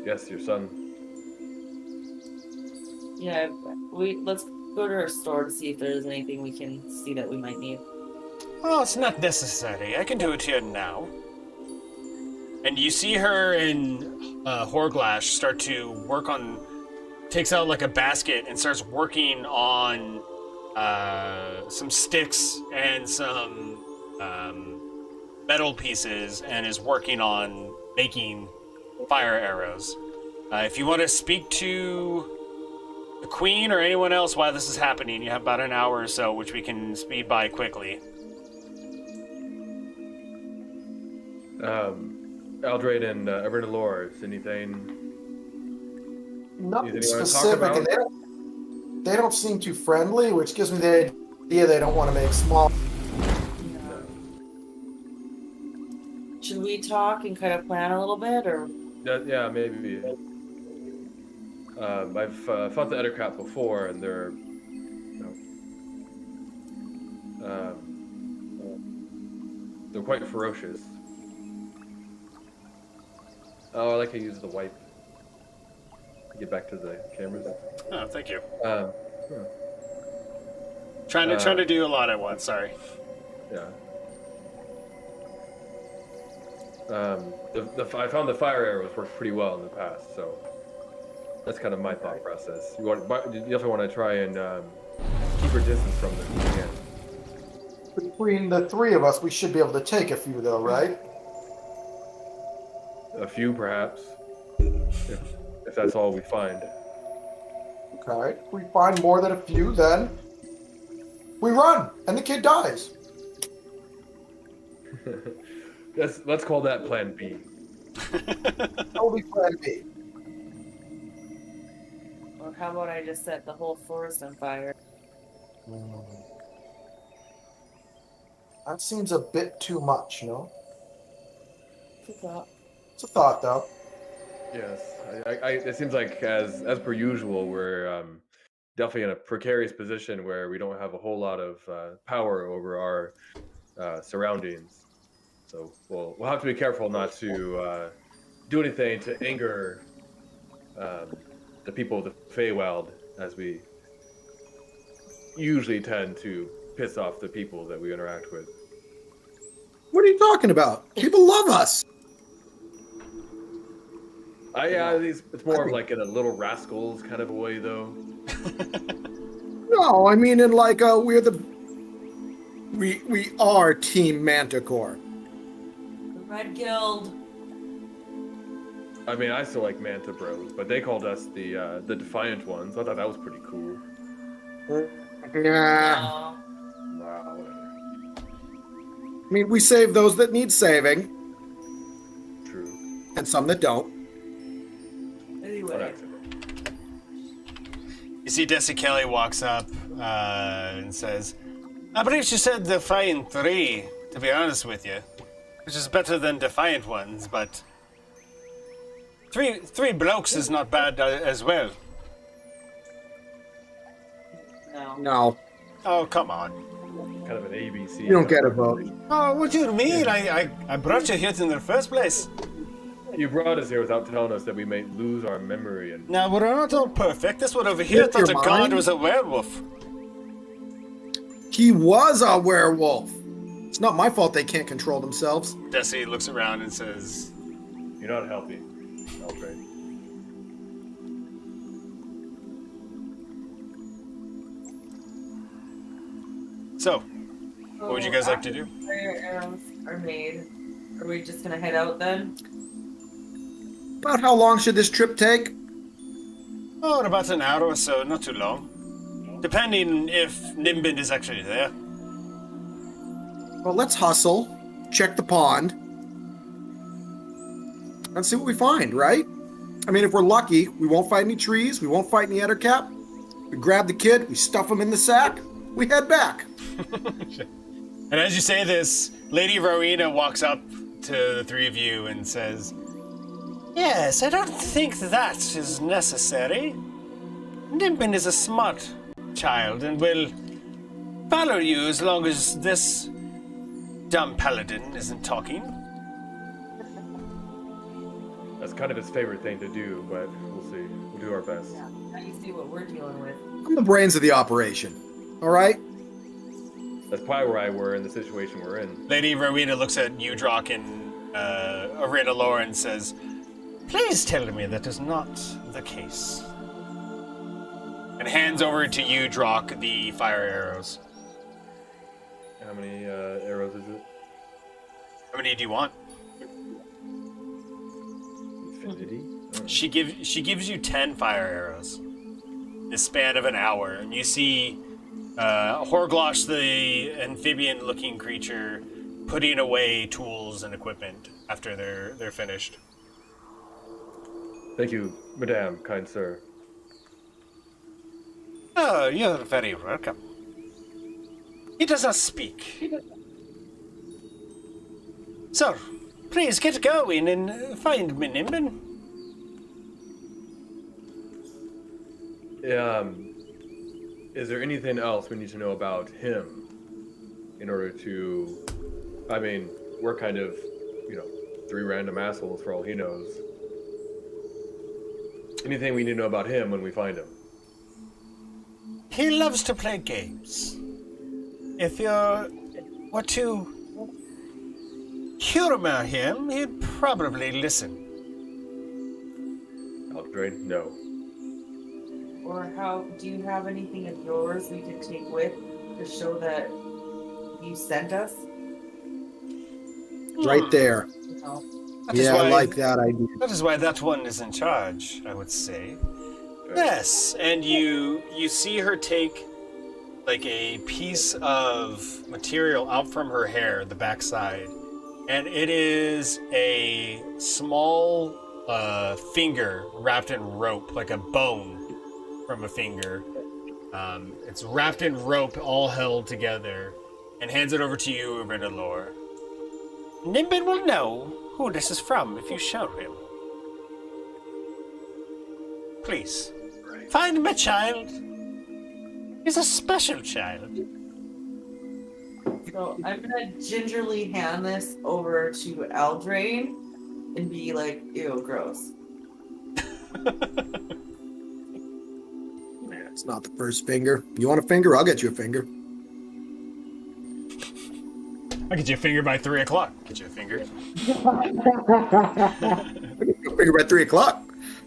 Yes, your son. Yeah, let's go to our store to see if there's anything we can see that we might need. Oh, it's not necessary. I can do it here now. And you see her and Horglash start to work on... Takes out like a basket and starts working on some sticks and some metal pieces and is working on making fire arrows. If you want to speak to the Queen or anyone else while this is happening, you have about an hour or so, which we can speed by quickly. Aldrade and Evernalore, is anything Nothing you wanna talk specific, about? and they don't seem too friendly, which gives me the idea they don't want to make small. Should we talk and kind of plan a little bit, or? Yeah, maybe. I've fought the Ettercap before, and they're, they're quite ferocious. Oh, I like to use the wipe. Get back to the cameras. Oh, thank you. Yeah. Trying to do a lot at once, sorry. Yeah. I found the fire arrows worked pretty well in the past, so that's kind of my thought process. You definitely want to try and keep your distance from them if you can. Between the three of us, we should be able to take a few, though, right? A few, perhaps, if that's all we find. Okay. If we find more than a few, then we run, and the kid dies. Let's call that Plan B. That will be Plan B. Or how about I just set the whole forest on fire? That seems a bit too much, no? Good thought. It's a thought, though. Yes, it seems like as per usual, we're definitely in a precarious position where we don't have a whole lot of power over our surroundings. So we'll have to be careful not to do anything to anger the people of the Feywild, as we usually tend to piss off the people that we interact with. What are you talking about? People love us. It's more of like in a Little Rascals kind of a way, though. No, I mean in like we are Team Manticore. The Red Guild. I mean, I still like Manta Bros, but they called us the Defiant Ones. I thought that was pretty cool. Yeah. Aw. Wow, whatever. I mean, we save those that need saving, True. and some that don't. Anyway. You see Desi Kelly walks up and says, I believe she said Defiant 3, to be honest with you. Which is better than Defiant ones, but... Three blokes is not bad as well. No. No, Oh, come on. Kind of an ABC. you don't get a vote. Oh, what do you mean? I brought you here in the first place. You brought us here without telling us that we may lose our memory and... Now, we're not all perfect. This one over here With thought your a god mind? was a werewolf. He was a werewolf. It's not my fault they can't control themselves. Desi looks around and says, You're not helping, Eldraine. so, what would you guys like to do? Fire arrows are made. Are we just gonna head out then? About how long should this trip take? Oh, in about an hour or so, not too long. Depending if Nimbin is actually there. Well, let's hustle, check the pond, and see what we find, right? I mean, if we're lucky, we won't fight any trees, we won't fight any ettercap. We grab the kid, we stuff him in the sack, we head back. And as you say this, Lady Rowena walks up to the three of you and says, Yes, I don't think that is necessary. Nimbin is a smart child and will follow you as long as this dumb paladin isn't talking. That's kind of his favorite thing to do, but we'll see. We'll do our best. Now you see what we're dealing with. I'm the brains of the operation, all right? That's probably where I were in the situation we're in. Lady Rowena looks at Udrock and Arena Lore and says, Please tell me that is not the case. And hands over to Udrock the fire arrows. How many arrows is it? How many do you want? Infinity? She gives you 10 fire arrows. In the span of an hour. And you see Horglosh, the amphibian-looking creature, putting away tools and equipment after they're finished. Thank you, madame, kind sir. Oh, you're very welcome. He does not speak. So, please get going and find me, Nimbin. Is there anything else we need to know about him in order to... I mean, we're kind of, three random assholes for all he knows. Anything we need to know about him when we find him? He loves to play games. If you were to humor him, he'd probably listen. Eldraine? No. Or do you have anything of yours we could take with to show that you sent us? Right there. No. That is Yeah, I why- like that idea. That is why that one is in charge, I would say. Yes, and you see her take like a piece of material out from her hair, the backside, and it is a small finger wrapped in rope, like a bone from a finger. It's wrapped in rope, all held together, and hands it over to you, Rinalore. Nimbin will know who this is from if you show him. Please, find my child. He's a special child. So I'm gonna gingerly hand this over to Eldraine and be like, ew, gross. It's not the first finger. You want a finger? I'll get you a finger. I'll get you a finger by 3 o'clock. Get you a finger. I'll get you a finger by 3 o'clock.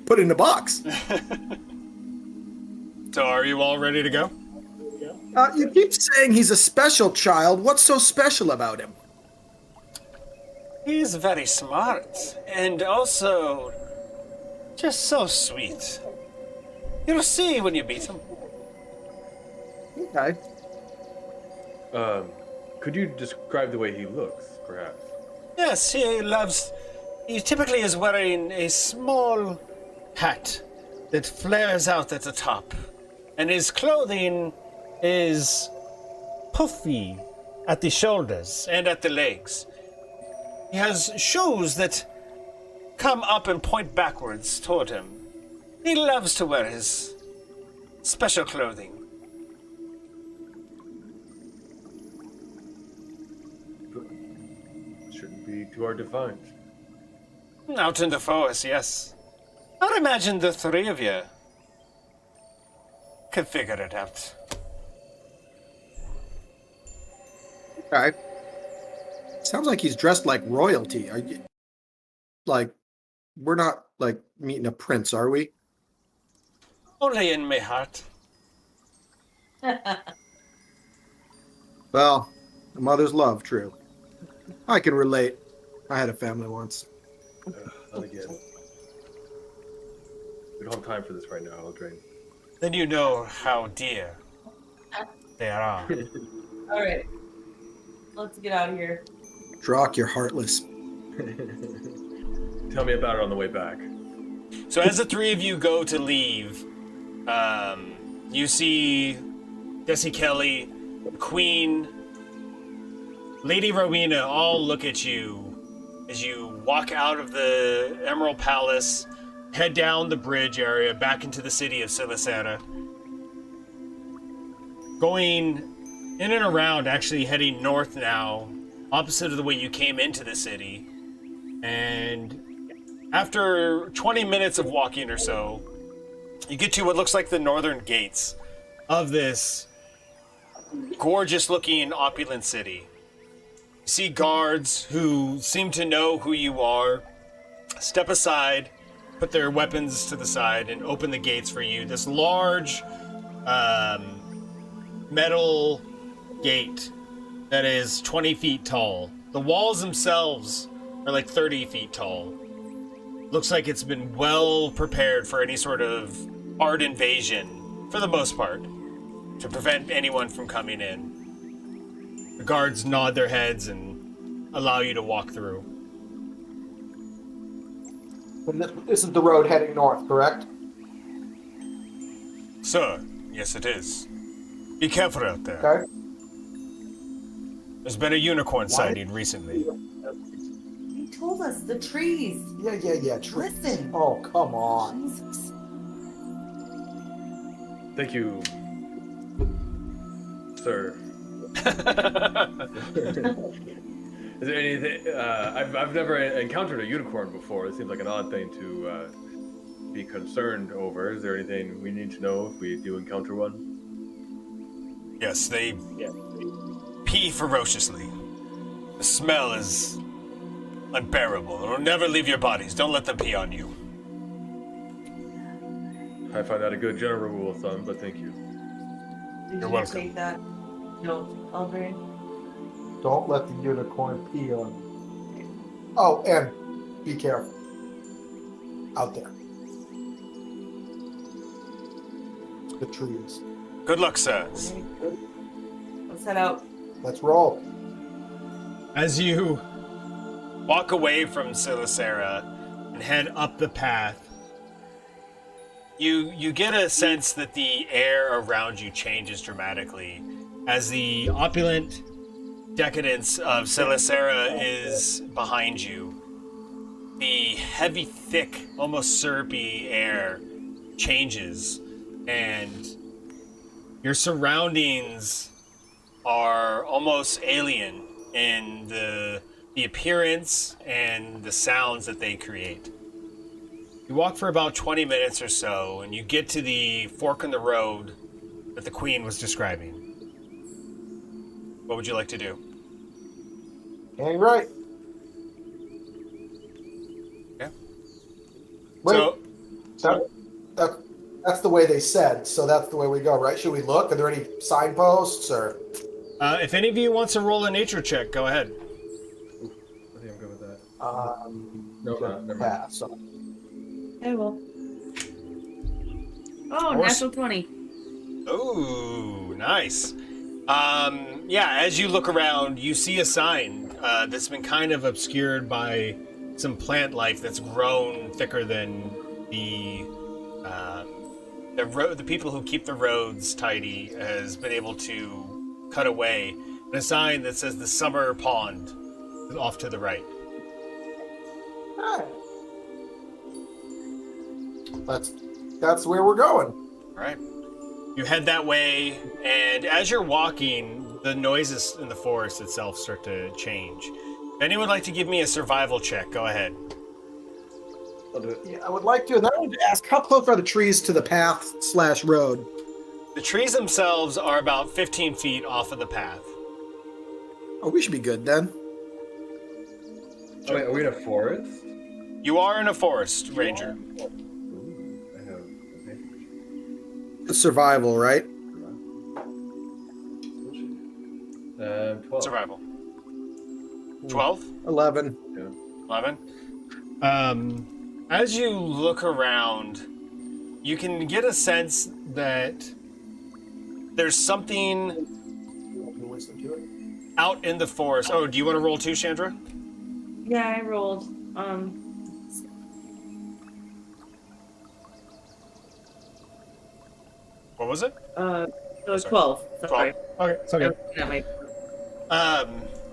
Put it in the box. So are you all ready to go? You keep saying he's a special child. What's so special about him? He's very smart and also just so sweet. You'll see when you meet him. Okay. Could you describe the way he looks, perhaps? Yes, he typically is wearing a small hat that flares out at the top. And his clothing is puffy at the shoulders and at the legs. He has shoes that come up and point backwards toward him. He loves to wear his special clothing. Shouldn't be too hard to find. Out in the forest, yes. I'd imagine the three of you could figure it out. Okay. Sounds like he's dressed like royalty. Are you like? We're not like meeting a prince, are we? Only in my heart. Well, a mother's love, true. I can relate. I had a family once. Not again. We don't have time for this right now, Eldraine. Then you know how dear they are. All right. Let's get out of here. Drock, you're heartless. Tell me about it on the way back. So as the three of you go to leave, you see Desi Kelly, Queen, Lady Rowena all look at you as you walk out of the Emerald Palace, head down the bridge area back into the city of Silicera. Going in and around, actually heading north now, opposite of the way you came into the city. And after 20 minutes of walking or so, you get to what looks like the northern gates of this gorgeous-looking, opulent city. You see guards who seem to know who you are, step aside, put their weapons to the side, and open the gates for you. This large metal gate that is 20 feet tall. The walls themselves are like 30 feet tall. Looks like it's been well prepared for any sort of art invasion, for the most part, to prevent anyone from coming in. The guards nod their heads and allow you to walk through. And this is the road heading north, correct? Sir, yes it is. Be careful out there. Okay. There's been a unicorn sighting recently. He told us the trees. Yeah. Listen. Oh, come on. Jesus. Thank you, sir. Is there anything? I've never encountered a unicorn before. It seems like an odd thing to be concerned over. Is there anything we need to know if we do encounter one? Yes, they pee ferociously. The smell is unbearable. It will never leave your bodies. Don't let them pee on you. I find that a good general rule of thumb, but thank you. Did You're you welcome. take that? No, Aldrin. Don't let the unicorn pee on you. Oh, and be careful. Out there. The trees. Good luck, sirs. Let's head out. Let's roll. As you walk away from Silicera and head up the path, you get a sense that the air around you changes dramatically as the opulent decadence of Silicera is behind you. The heavy, thick, almost syrupy air changes, and your surroundings are almost alien in the appearance and the sounds that they create. You walk for about 20 minutes or so, and you get to the fork in the road that the Queen was describing. What would you like to do? Hang right. Yeah. Wait. So, That's the way they said, so that's the way we go, right? Should we look? Are there any signposts or? if any of you wants to roll a nature check, go ahead. I think I'm good with that. No, never mind. pass. I will. Oh, Horse. natural 20. Ooh, nice. Yeah, as you look around, you see a sign that's been kind of obscured by some plant life that's grown thicker than the people who keep the roads tidy has been able to cut away. And a sign that says the Summer Pond is off to the right. Hi. That's where we're going. All right. You head that way, and as you're walking, the noises in the forest itself start to change. If anyone would like to give me a survival check, go ahead. I'll do it. Yeah, I would like to. And then I would ask, how close are the trees to the path/road? The trees themselves are about 15 feet off of the path. Oh, we should be good then. Oh, wait, are we in a forest? You are in a forest, Ranger. Ooh, I have. Okay. It's survival, right? 12. Survival. 12? 11. Yeah. 11? As you look around, you can get a sense that there's something out in the forest. Oh, do you want to roll too, Chandra? Yeah, I rolled. What was it? It was Sorry. 12. Sorry. 12. Okay, it's okay. That might...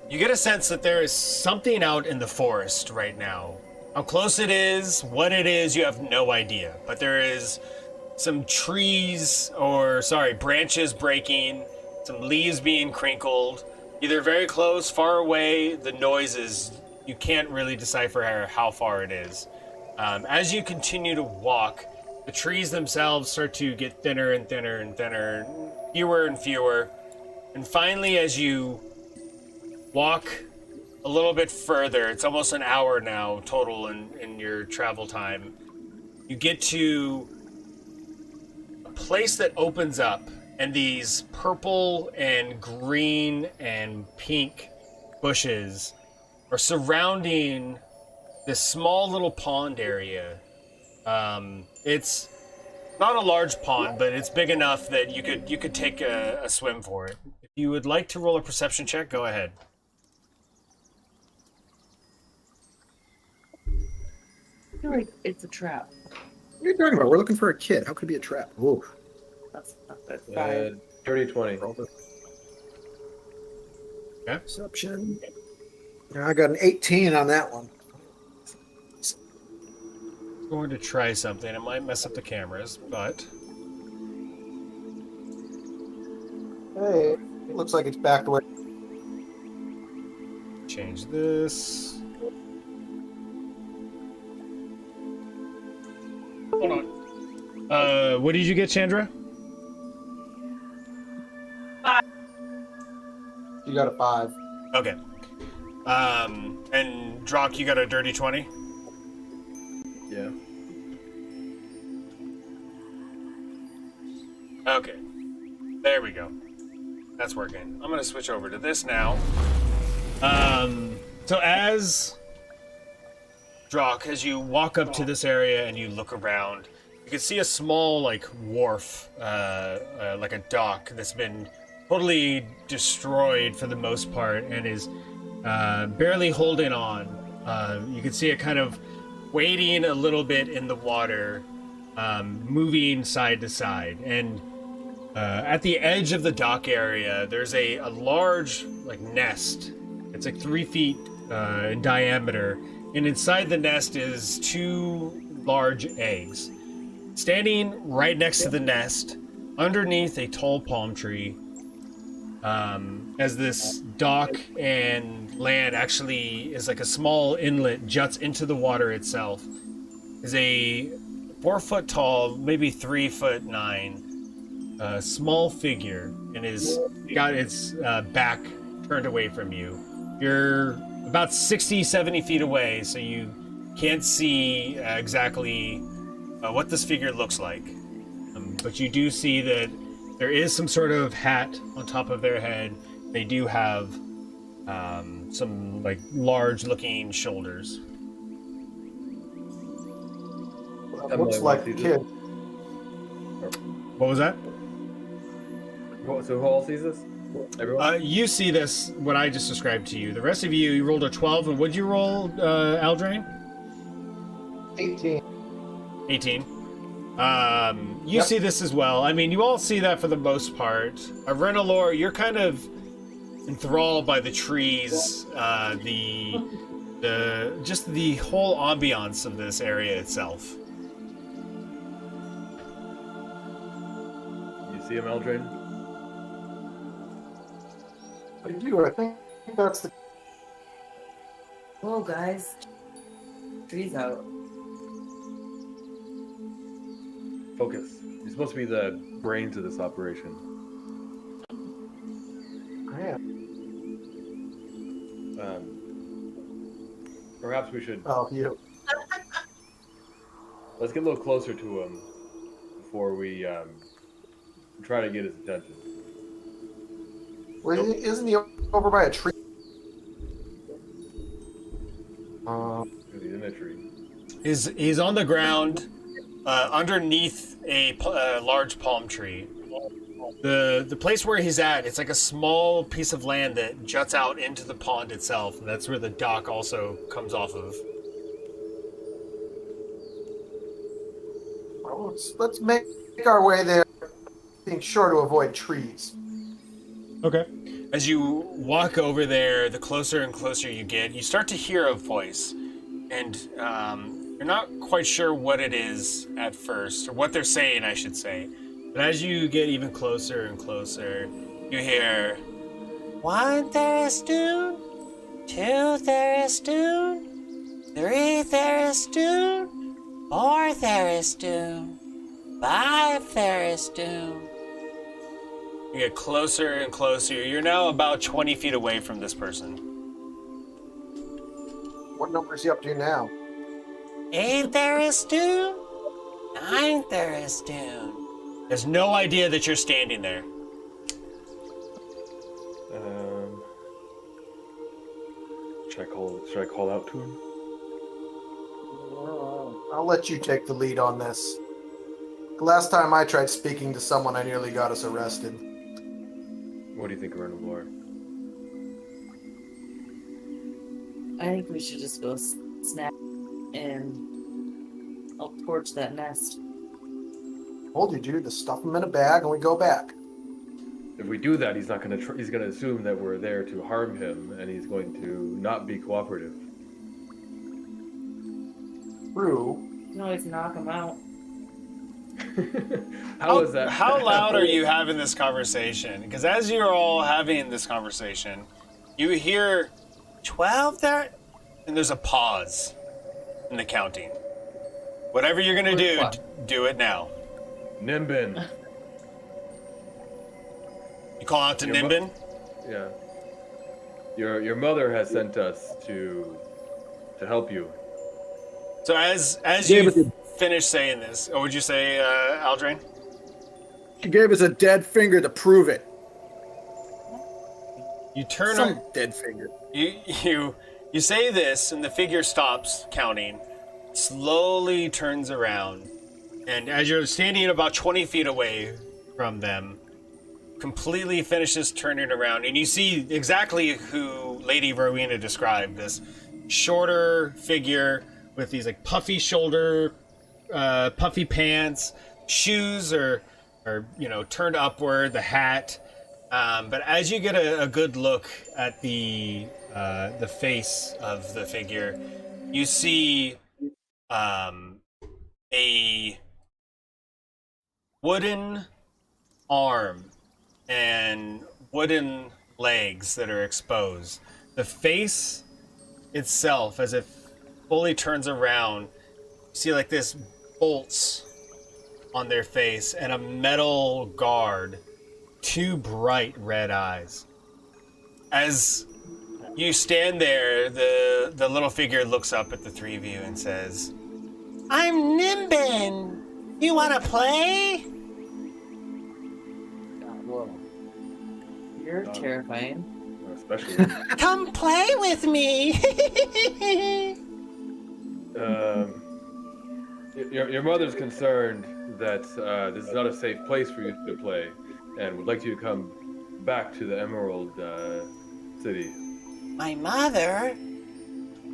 You get a sense that there is something out in the forest right now. How close it is, what it is, you have no idea. But there is some branches breaking, some leaves being crinkled, either very close, far away. The noises, you can't really decipher how far it is. As you continue to walk, the trees themselves start to get thinner and thinner and thinner, fewer and fewer. And finally, as you walk a little bit further, it's almost an hour now total in your travel time, you get to a place that opens up, and these purple and green and pink bushes are surrounding this small little pond area. It's not a large pond, but it's big enough that you could take a swim for it. If you would like to roll a perception check, go ahead. I feel like it's a trap. What are you talking about? We're looking for a kid. How could it be a trap? Ooh. That's not good. Dirty 20. Yeah. Perception. Yeah, I got an 18 on that one. I'm going to try something. It might mess up the cameras, but Hey, it looks like it's backed away. change this. Hold on. What did you get, Chandra? You got a 5. Okay. And Drock, you got a dirty 20? Yeah. Okay. There we go. That's working. I'm gonna switch over to this now. So as Drock, as you walk up to this area and you look around, you can see a small, wharf, like a dock that's been totally destroyed for the most part and is barely holding on. You can see it kind of wading a little bit in the water, moving side to side. And at the edge of the dock area, there's a large nest. It's 3 feet in diameter, and inside the nest is 2 large eggs. Standing right next to the nest, underneath a tall palm tree, as this dock and land actually is a small inlet juts into the water itself, is a 4 foot tall, maybe 3'9", small figure, and is got its back turned away from you. You're about 60-70 feet away, so you can't see exactly what this figure looks like, but you do see that there is some sort of hat on top of their head. They do have some large-looking shoulders. Looks like a kid. What was that? So who all sees this? Everyone? You see this, what I just described to you. The rest of you rolled a 12, and what'd you roll, Aldrain? 18. 18. You see this as well. I mean, you all see that for the most part. Renalor, you're kind of enthralled by the trees, just the whole ambiance of this area itself. You see him, Eldrain? I do. I think that's the. Whoa, guys. Trees out. Focus. You're supposed to be the brains of this operation. I am. Perhaps we should. Oh, you. Let's get a little closer to him before we try to get his attention. Well, isn't he over by a tree? He's in a tree. He's on the ground, underneath a large palm tree. The place where he's at, it's like a small piece of land that juts out into the pond itself, and that's where the dock also comes off of. Well, let's make our way there, being sure to avoid trees. Okay. As you walk over there, the closer and closer you get, you start to hear a voice, and you're not quite sure what it is at first, or what they're saying, I should say. But as you get even closer and closer, you hear, 1 Tharistoon, 2 Tharistoon, 3 Tharistoon, 4 Tharistoon, 5 Tharistoon. You get closer and closer. You're now about 20 feet away from this person. What number is he up to now? 8 Tharistoon, 9 Tharistoon. There's no idea that you're standing there. Should I call out to him? I'll let you take the lead on this. The last time I tried speaking to someone, I nearly got us arrested. What do you think, Arnold Lore? I think we should just go snap and I'll torch that nest. Told you, dude, to stuff them in a bag and we go back. If we do that, he's not going to. He's going to assume that we're there to harm him, and he's going to not be cooperative. True. You can always knock them out. How is that? How loud are you having this conversation? Because as you're all having this conversation, you hear 12 there, and there's a pause in the counting. Whatever you're going to do, do it now. Nimbin. You call out to Nimbin? Yeah. Your mother has sent us to help you. So as you finish saying this, what would you say, Aldrain? She gave us a dead finger to prove it. You turn Some dead finger. You say this, and the figure stops counting, slowly turns around, and as you're standing about 20 feet away from them, completely finishes turning around, and you see exactly who Lady Rowena described, this shorter figure with these like puffy shoulder, puffy pants, shoes are turned upward, the hat. But as you get a good look at the face of the figure, you see a wooden arm and wooden legs that are exposed. The face itself, as it fully turns around, you see like this bolts on their face and a metal guard, 2 bright red eyes. As you stand there, the little figure looks up at the three of you and says, "I'm Nimbin. You want to play?" Whoa. You're terrifying. Especially. Come play with me. Your mother's concerned that this is not a safe place for you to play, and would like you to come back to the Emerald City. My mother?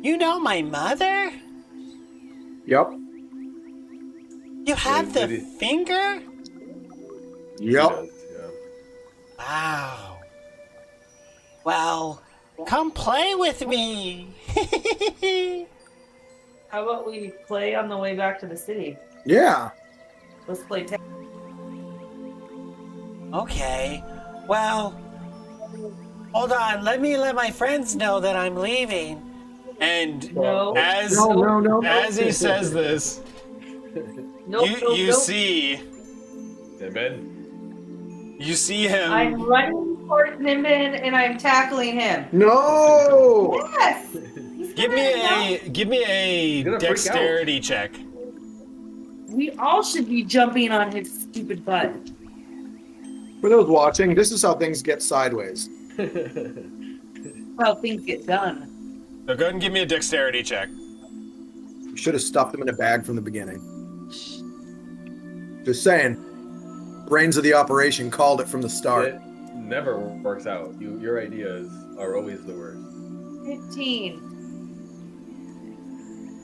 You know my mother? Yep. You have the finger? Yep. Does, yeah. Wow. Well, come play with me. How about we play on the way back to the city? Yeah. Let's play tag. Okay. Well, hold on. Let me let my friends know that I'm leaving. And No. as No. he says this, Nope, nope, you nope. see Nimbin. you see him. I'm running towards Nimbin and I'm tackling him. No! Yes! He's Give me a gonna freak out. dexterity check. We all should be jumping on his stupid butt. For those watching, this is how things get sideways. How things get done. So go ahead and give me a dexterity check. You should have stuffed them in a bag from the beginning. Just saying. Brains of the operation called it from the start. It never works out. Your ideas are always the worst. 15.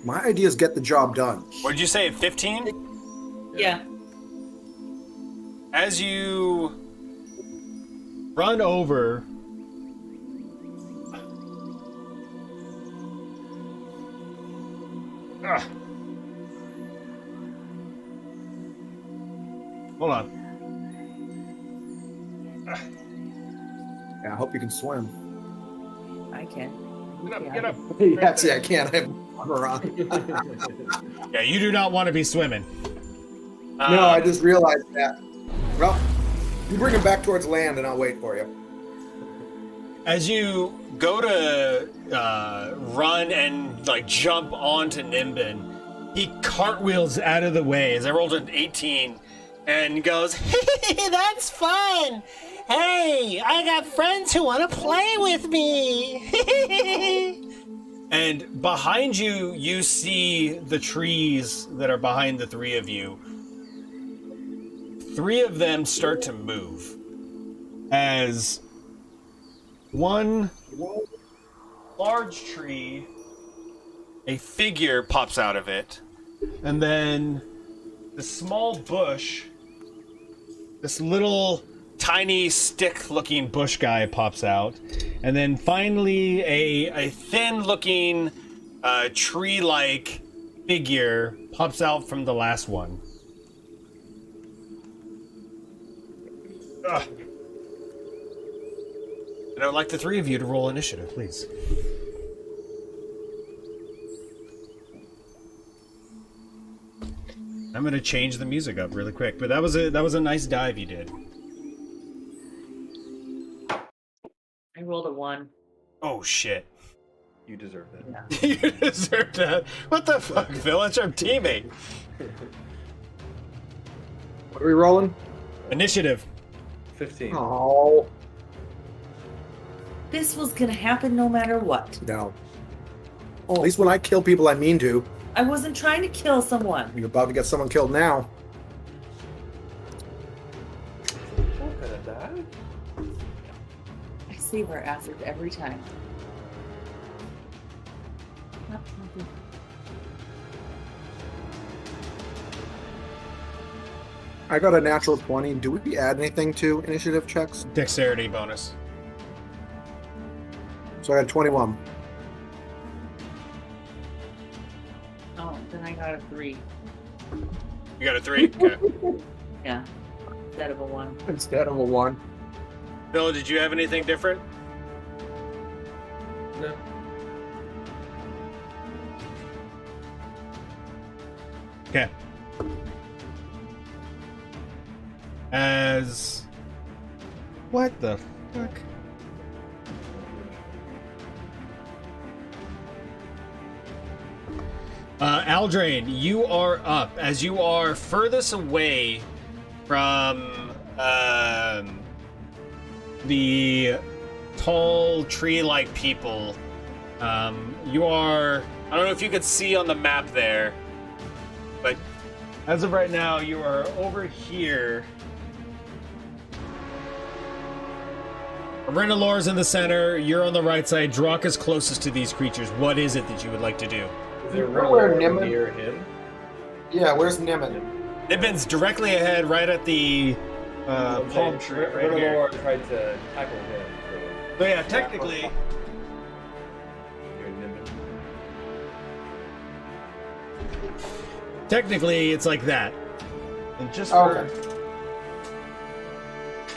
My ideas get the job done. What did you say? 15? Yeah. As you run over. Ugh. Hold on. Yeah, I hope you can swim. I can. Get up. Yeah, see, I can't. I'm around. Yeah, you do not want to be swimming. No, I just realized that. Well, you bring him back towards land and I'll wait for you. As you go to run and like jump onto Nimbin, he cartwheels out of the way as I rolled an 18 and goes, "Hey, that's fun! Hey, I got friends who want to play with me!" And behind you, you see the trees that are behind the three of you. Three of them start to move as one large tree, a figure pops out of it, and then the small bush, this little tiny stick-looking bush guy pops out, and then finally a thin-looking tree-like figure pops out from the last one. Ugh. And I would like the three of you to roll initiative, please. I'm gonna change the music up really quick, but that was a nice dive you did. I rolled a 1. Oh shit. You deserve that. Yeah. You deserve that. What the fuck, Phil? It's our teammate. What are we rolling? Initiative. 15. Oh, This was gonna happen no matter what. no. At least when I kill people I mean to. I wasn't trying to kill someone. You're about to get someone killed now. What kind of that? I save our assets every time. I got a natural 20. Do we add anything to initiative checks? Dexterity bonus. So I got 21. Oh, then I got a 3. You got a 3? Okay. Yeah. Instead of a 1. Instead of a 1. Phil, did you have anything different? No. Okay. As... What the fuck? Aldrain, you are up. As you are furthest away from the tall tree-like people, you are... I don't know if you could see on the map there, but as of right now, you are over here. Renalor's in the center. You're on the right side. Drock is closest to these creatures. What is it that you would like to do? Is there know where room Nimbin- near him? Yeah, where's Nimbin? Nimbin's directly ahead, right at the palm tree right here. Renalor tried to tackle him. So yeah, technically, Near Nimbin. technically it's like that. And just for, Okay.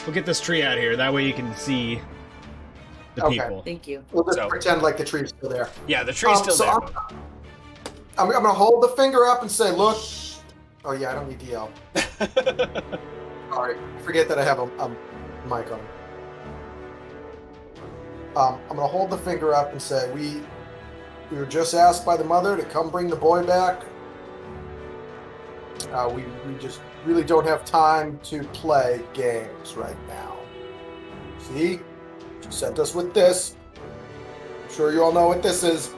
we'll get this tree out here. That way you can see the Okay. people. Thank you. We'll just So- pretend like the tree's still there. Yeah, the tree's still so there. I'm going to hold the finger up and say, look, Oh yeah, I don't need to yell. All right, forget that I have a mic on. I'm gonna hold the finger up and say, we were just asked by the mother to come bring the boy back. We just really don't have time to play games right now. See? She sent us with this. I'm sure you all know what this is.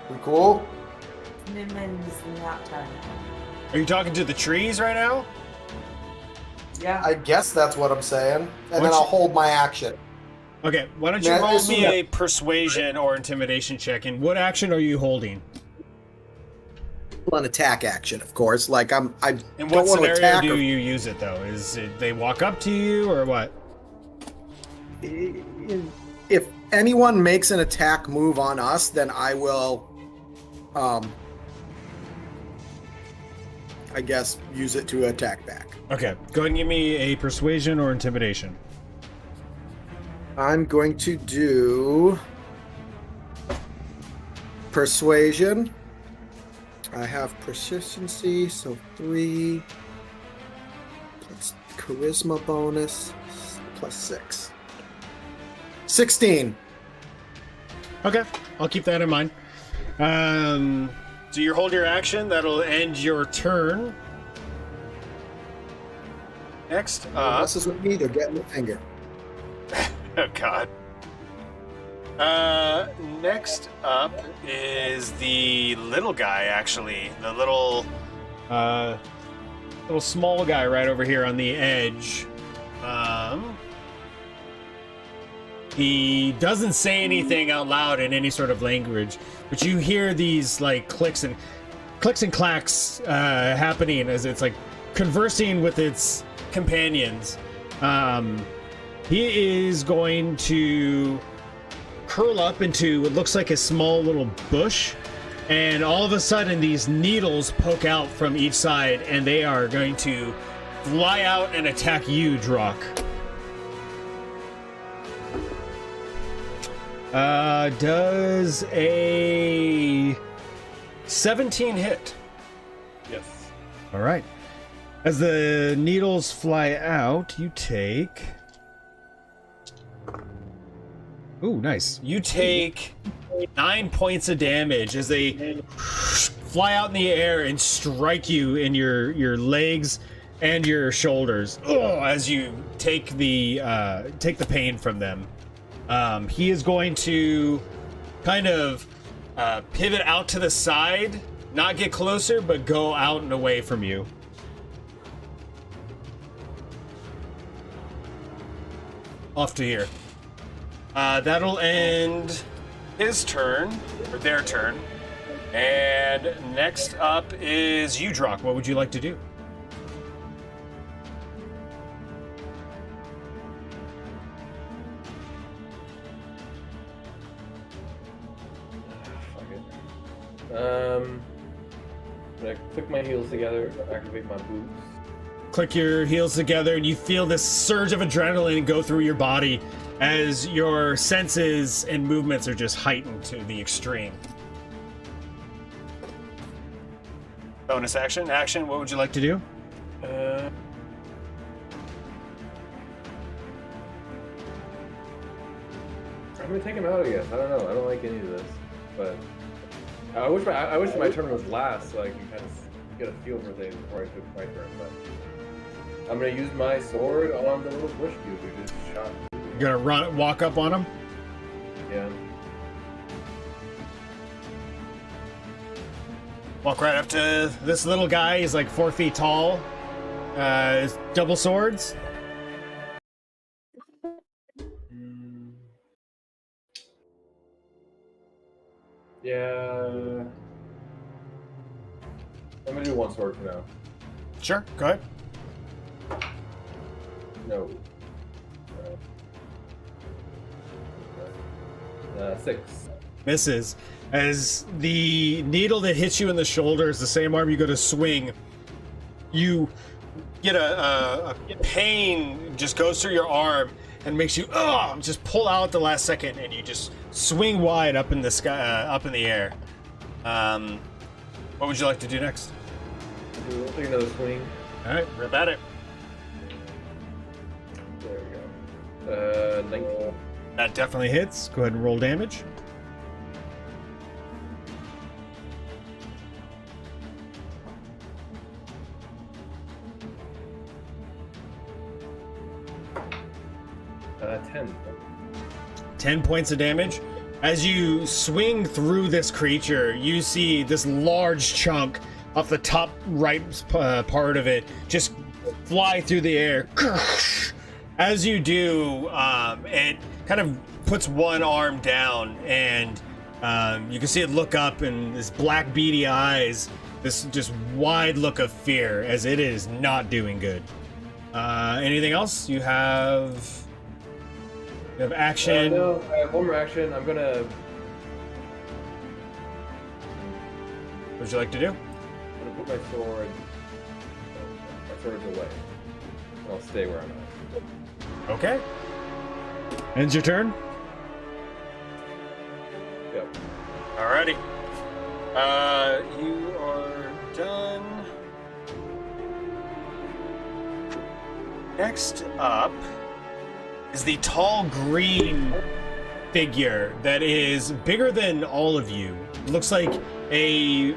We cool? Nimen's nap time. Are you talking to the trees right now? Yeah. I guess that's what I'm saying. And then I'll hold my action. Okay, why don't you roll me a persuasion or intimidation check, and what action are you holding? An attack action, of course. Like I In don't what want to scenario attack. do you use it, though? Is it they walk up to you, or what? If anyone makes an attack move on us, then I will, I guess, use it to attack back. Okay, go ahead and give me a persuasion or intimidation. I'm going to do persuasion. I have proficiency, so 3 plus charisma bonus plus 6. 16. Okay, I'll keep that in mind. So you hold your action. That'll end your turn. Next up. This is with me. They're getting the finger. Oh God. Next up is the little guy. Actually, the little small guy right over here on the edge. He doesn't say anything out loud in any sort of language, but you hear these like clicks and clacks happening as it's like conversing with its companions. He is going to curl up into what looks like a small little bush, and all of a sudden these needles poke out from each side, and they are going to fly out and attack you, Drock. Does a 17 hit? Yes. All right. As the needles fly out, you take... Ooh, nice. You take 9 points of damage as they fly out in the air and strike you in your legs and your shoulders. Ugh, as you take the pain from them. He is going to kind of pivot out to the side, not get closer, but go out and away from you. Off to here. That'll end his turn, or their turn. And next up is you, Drock. What would you like to do? I'm gonna click my heels together, activate my boots. Click your heels together, and you feel this surge of adrenaline go through your body as your senses and movements are just heightened to the extreme. Bonus action. Action, what would you like to do? I'm gonna take him out, I guess. I don't know. I don't like any of this, but I wish my turn was last, so I can kind of get a feel for things before I took my turn. But I'm gonna use my sword on the little bush dude who just shot. You're gonna walk up on him? Yeah. Walk right up to this little guy. He's like 4 feet tall. Double swords. Yeah. I'm gonna do one sword for now. Sure, go ahead. No. 6. Misses. As the needle that hits you in the shoulder is the same arm you go to swing, you get a pain just goes through your arm and makes you just pull out at the last second, and you just swing wide up in the sky, up in the air. What would you like to do next? We'll take another swing. All right, rip at it. There we go. 19. That definitely hits. Go ahead and roll damage. Uh, 10. 10 points of damage. As you swing through this creature, you see this large chunk off the top right part of it just fly through the air. As you do, it kind of puts one arm down, and you can see it look up, and this black beady eyes, this just wide look of fear, as it is not doing good. Anything else? You have action. No, I have one more action. I'm gonna. What would you like to do? I'm gonna put my sword. My sword's away. I'll stay where I'm at. Okay. Ends your turn. Yep. Alrighty. You are done. Next up is the tall green figure that is bigger than all of you. It looks like a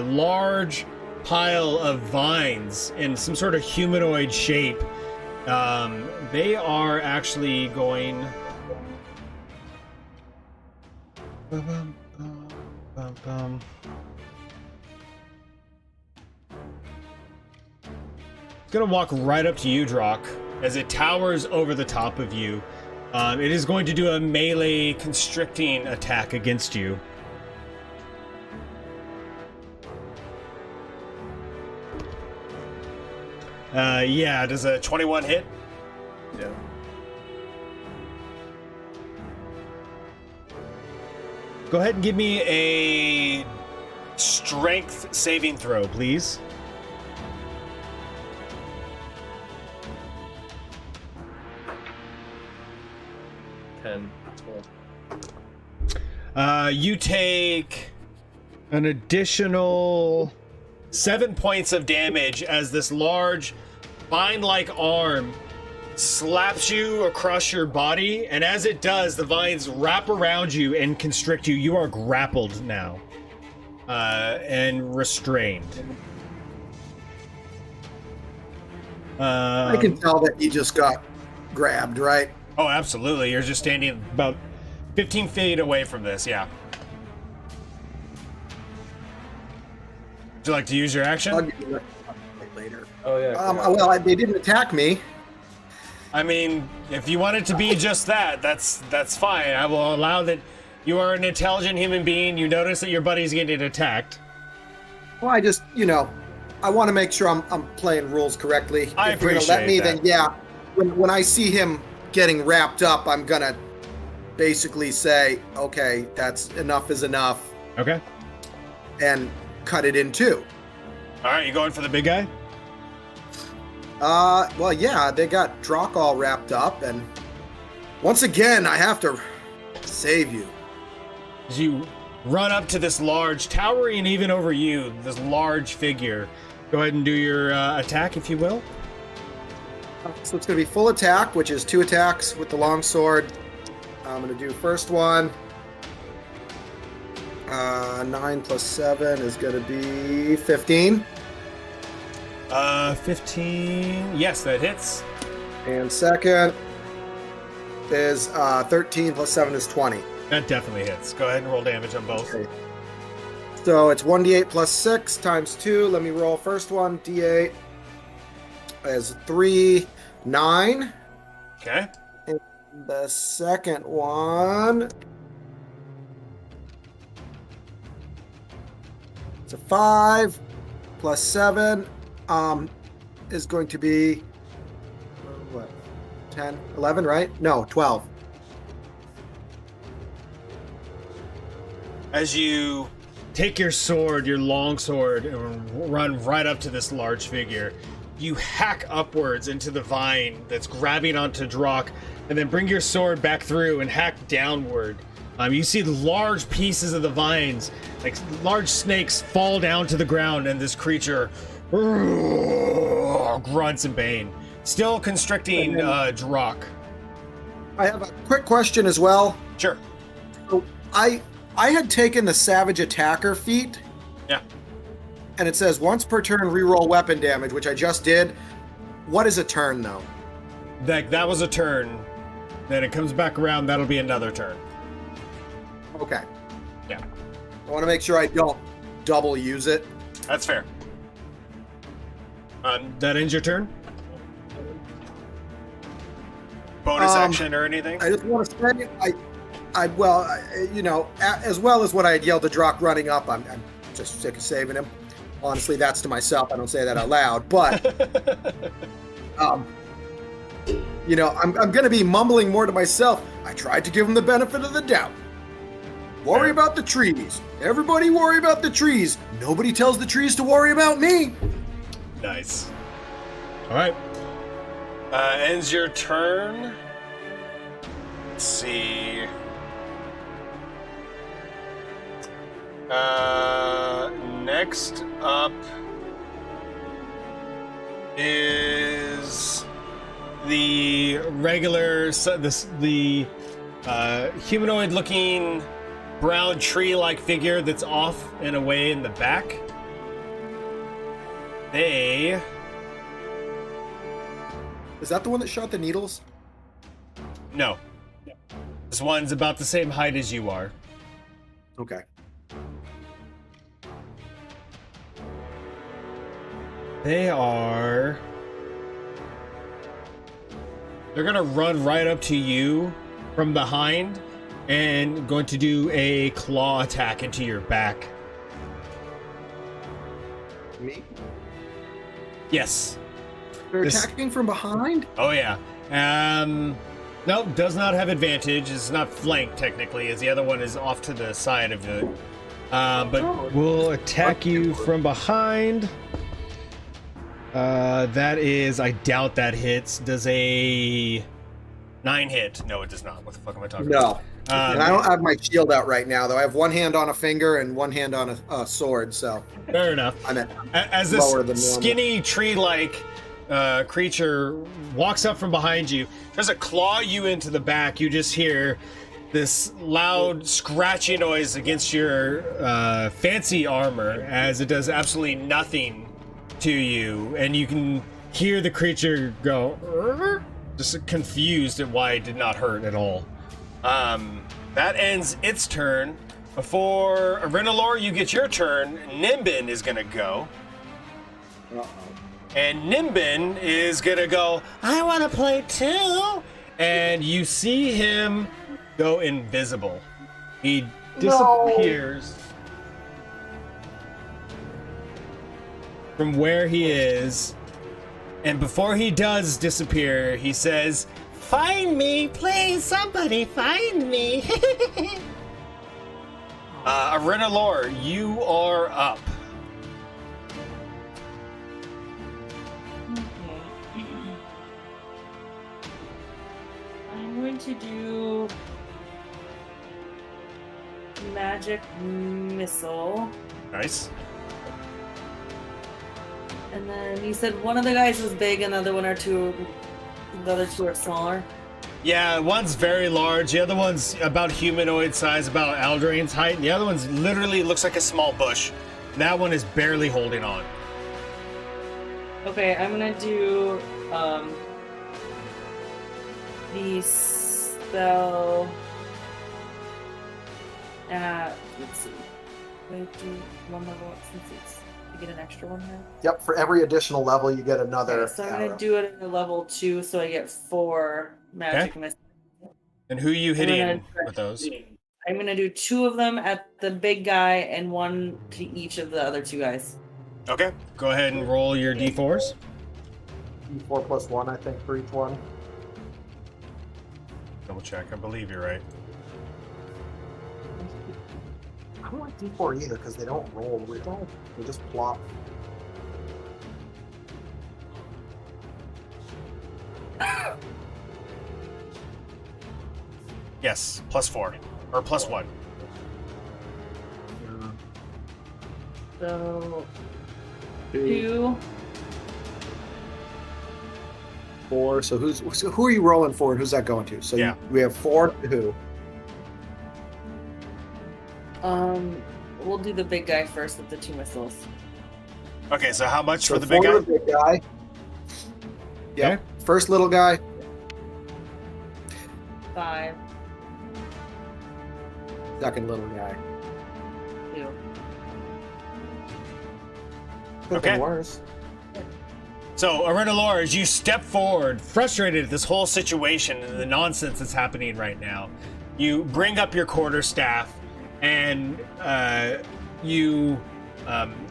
large pile of vines in some sort of humanoid shape. They are actually going. It's gonna walk right up to you, Drock, as it towers over the top of you. It is going to do a melee constricting attack against you. Yeah, does a 21 hit? Yeah. Go ahead and give me a strength saving throw, please. You take an additional 7 points of damage as this large vine-like arm slaps you across your body, and as it does, the vines wrap around you and constrict you. You are grappled now and restrained. I can tell that he just got grabbed, right? Oh, absolutely. You're just standing about 15 feet away from this, yeah. Would you like to use your action? I'll give you that later. Oh yeah. Well, they didn't attack me. I mean, if you want it to be just that, that's fine. I will allow that. You are an intelligent human being. You notice that your buddy's getting attacked. Well, I just, I want to make sure I'm playing rules correctly. I If you're gonna appreciate let me, that. then yeah. When I see him getting wrapped up, I'm gonna basically say, okay, that's enough is enough, Okay. and cut it in two. All right, you going for the big guy? Well, yeah, they got Drock all wrapped up, and once again, I have to save you. As you run up to this large, towering even over you, this large figure. Go ahead and do your attack, if you will. So it's going to be full attack, which is 2 attacks with the longsword. I'm going to do first one. 9 plus 7 is going to be 15. 15. Yes, that hits. And second is 13 plus 7 is 20. That definitely hits. Go ahead and roll damage on both. Okay. So it's 1d8 plus 6 times 2. Let me roll first one. D8 is 3, 9. Okay. And the second one, it's a 5 plus 7 is going to be what? 10, 11, right? No, 12. As you take your sword, your long sword, and run right up to this large figure, you hack upwards into the vine that's grabbing onto Drock, and then bring your sword back through and hack downward. You see large pieces of the vines, like large snakes, fall down to the ground, and this creature grunts in pain. Still constricting Drock. I have a quick question as well. Sure. So I had taken the Savage Attacker feat. Yeah. And it says once per turn reroll weapon damage, which I just did. What is a turn though? That was a turn. Then it comes back around, that'll be another turn. Okay. Yeah. I want to make sure I don't double use it. That's fair. That ends your turn? Bonus action or anything? I just want to say, as well as what I had yelled to Drock running up, I'm just sick of saving him. Honestly, that's to myself. I don't say that out loud, but I'm going to be mumbling more to myself. I tried to give him the benefit of the doubt. Worry about the trees. Everybody worry about the trees. Nobody tells the trees to worry about me. Nice. All right. Ends your turn. Let's see. Next up is the regular, the humanoid-looking brown tree-like figure that's off and away in the back. They... Is that the one that shot the needles? No. This one's about the same height as you are. Okay. They're gonna run right up to you from behind and going to do a claw attack into your back. Me? Yes. They're attacking from behind? Oh yeah. No, does not have advantage. It's not flanked technically, as the other one is off to the side of it. But we'll attack you from behind. That is, I doubt that hits. Does a 9 hit? No, it does not. What the fuck am I talking about? No. And I don't have my shield out right now, though. I have one hand on a finger and one hand on a sword, so... Fair enough. I'm at As this skinny tree-like creature walks up from behind you, tries to claw you into the back, you just hear this loud scratchy noise against your fancy armor as it does absolutely nothing to you, and you can hear the creature go just confused at why it did not hurt at all. That ends its turn. Before Arenalor, you get your turn. Nimbin is gonna go. And Nimbin is gonna go, I wanna play too! And you see him go invisible. He disappears from where he is. And before he does disappear, he says, find me, please, somebody find me. Arenalor, you are up. Okay. I'm going to do magic missile. Nice. And then you said one of the guys was big and the other the other two are smaller. Yeah, one's very large. The other one's about humanoid size, about Aldrain's height. And the other one's literally looks like a small bush. That one is barely holding on. Okay, I'm gonna do the spell at, let's see, I do one level up since it's, you get an extra one here. Yep, for every additional level, you get another Okay, so I'm arrow. gonna do it at a level 2, so I get 4 magic missiles. And who are you hitting with those? I'm gonna do 2 of them at the big guy and 1 to each of the other 2 guys. Okay, go ahead and roll your d4s. 4 plus 1, I think, for each one. Double check, I believe you're right. I don't like D4 either, because they don't roll. They just plop. Yes, +4. Or +1. So 2. 4. So who are you rolling for, and who's that going to? So Yeah. we have 4 to who? We'll do the big guy first with the 2 missiles. Okay, so how much So for the big 4 guy? to the big guy. Yep. Okay. First little guy. 5, Second little guy. 2. Could've been Okay. worse. So, Arenalor, as you step forward, frustrated at this whole situation and the nonsense that's happening right now, you bring up your quarterstaff and you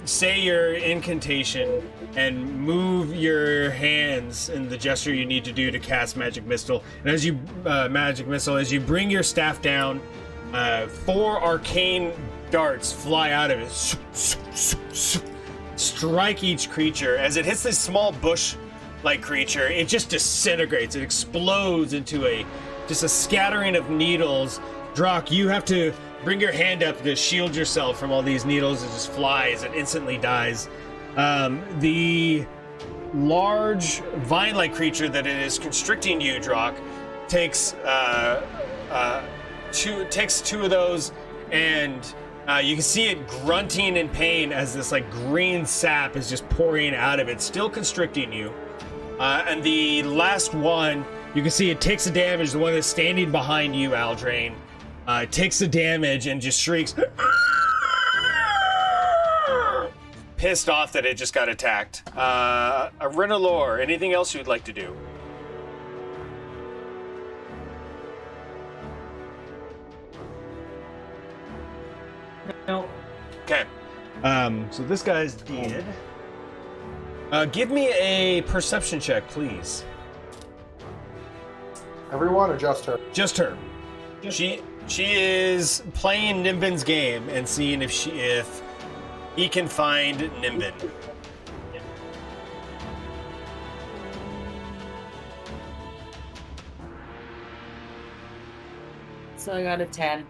say your incantation and move your hands in the gesture you need to do to cast Magic Missile. And as you as you bring your staff down, 4 arcane darts fly out of it. Strike each creature. As it hits this small bush-like creature, it just disintegrates. It explodes into just a scattering of needles. Drock, you have to bring your hand up to shield yourself from all these needles. It just flies and instantly dies. The large vine-like creature that it is constricting you, Drock, takes 2 of those, and you can see it grunting in pain as this like green sap is just pouring out of it, still constricting you. And the last one, you can see it takes the damage. The one that's standing behind you, Aldrain, takes the damage and just shrieks, pissed off that it just got attacked. Arenalor, anything else you'd like to do? Nope. Okay. So this guy's dead. Give me a perception check, please. Everyone or just her? Just her. She is playing Nimbin's game and seeing if he can find Nimbin. So I got a 10.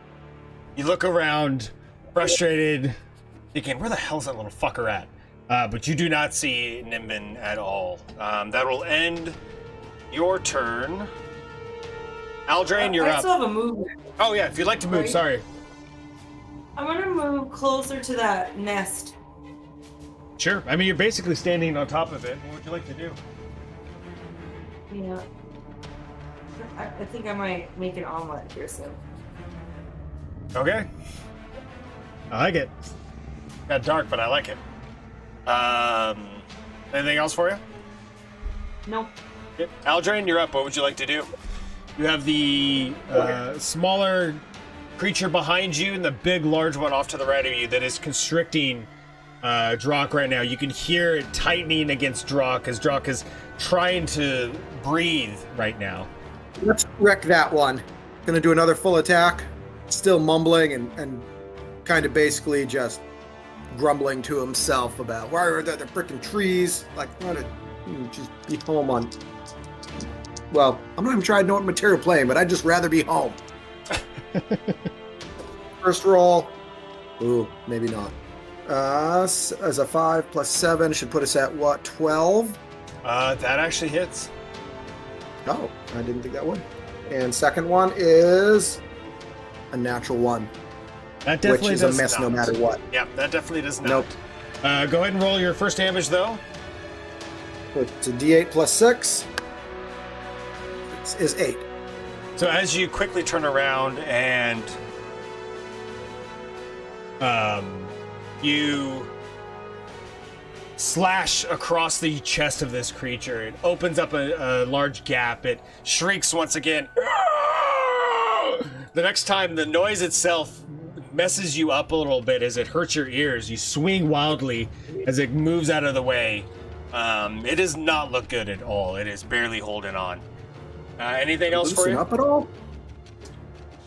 You look around, frustrated, thinking, where the hell's that little fucker at? But you do not see Nimbin at all. That will end your turn. Aldrain, you're I up. still have a movement. Oh yeah, if you'd like to move, Right. sorry. I'm gonna move closer to that nest. Sure. I mean, you're basically standing on top of it. What would you like to do? Yeah. I think I might make an omelet here soon. Okay. I like it. Got dark, but I like it. Anything else for you? Nope. Okay. Aldrain, you're up. What would you like to do? You have the smaller creature behind you and the big, large one off to the right of you that is constricting Drock right now. You can hear it tightening against Drock as Drock is trying to breathe right now. Let's wreck that one. Gonna do another full attack. Still mumbling and kind of basically just grumbling to himself about why are there the freaking trees? Like, trying to just be home on. Well, I'm not even trying to know what material playing, but I'd just rather be home. First roll. Ooh, maybe not. As a 5 plus 7 should put us at what, 12? That actually hits. Oh, I didn't think that would. And second one is a natural 1, That definitely which is a does miss not. no matter what. Yeah, that definitely does not. Nope. Go ahead and roll your first damage, though. It's a D8 plus 6. Is 8. So as you quickly turn around and you slash across the chest of this creature, it opens up a large gap. It shrieks once again. The next time, the noise itself messes you up a little bit as it hurts your ears. You swing wildly as it moves out of the way. It does not look good at all. It is barely holding on. Anything else for Loosen you? up at all?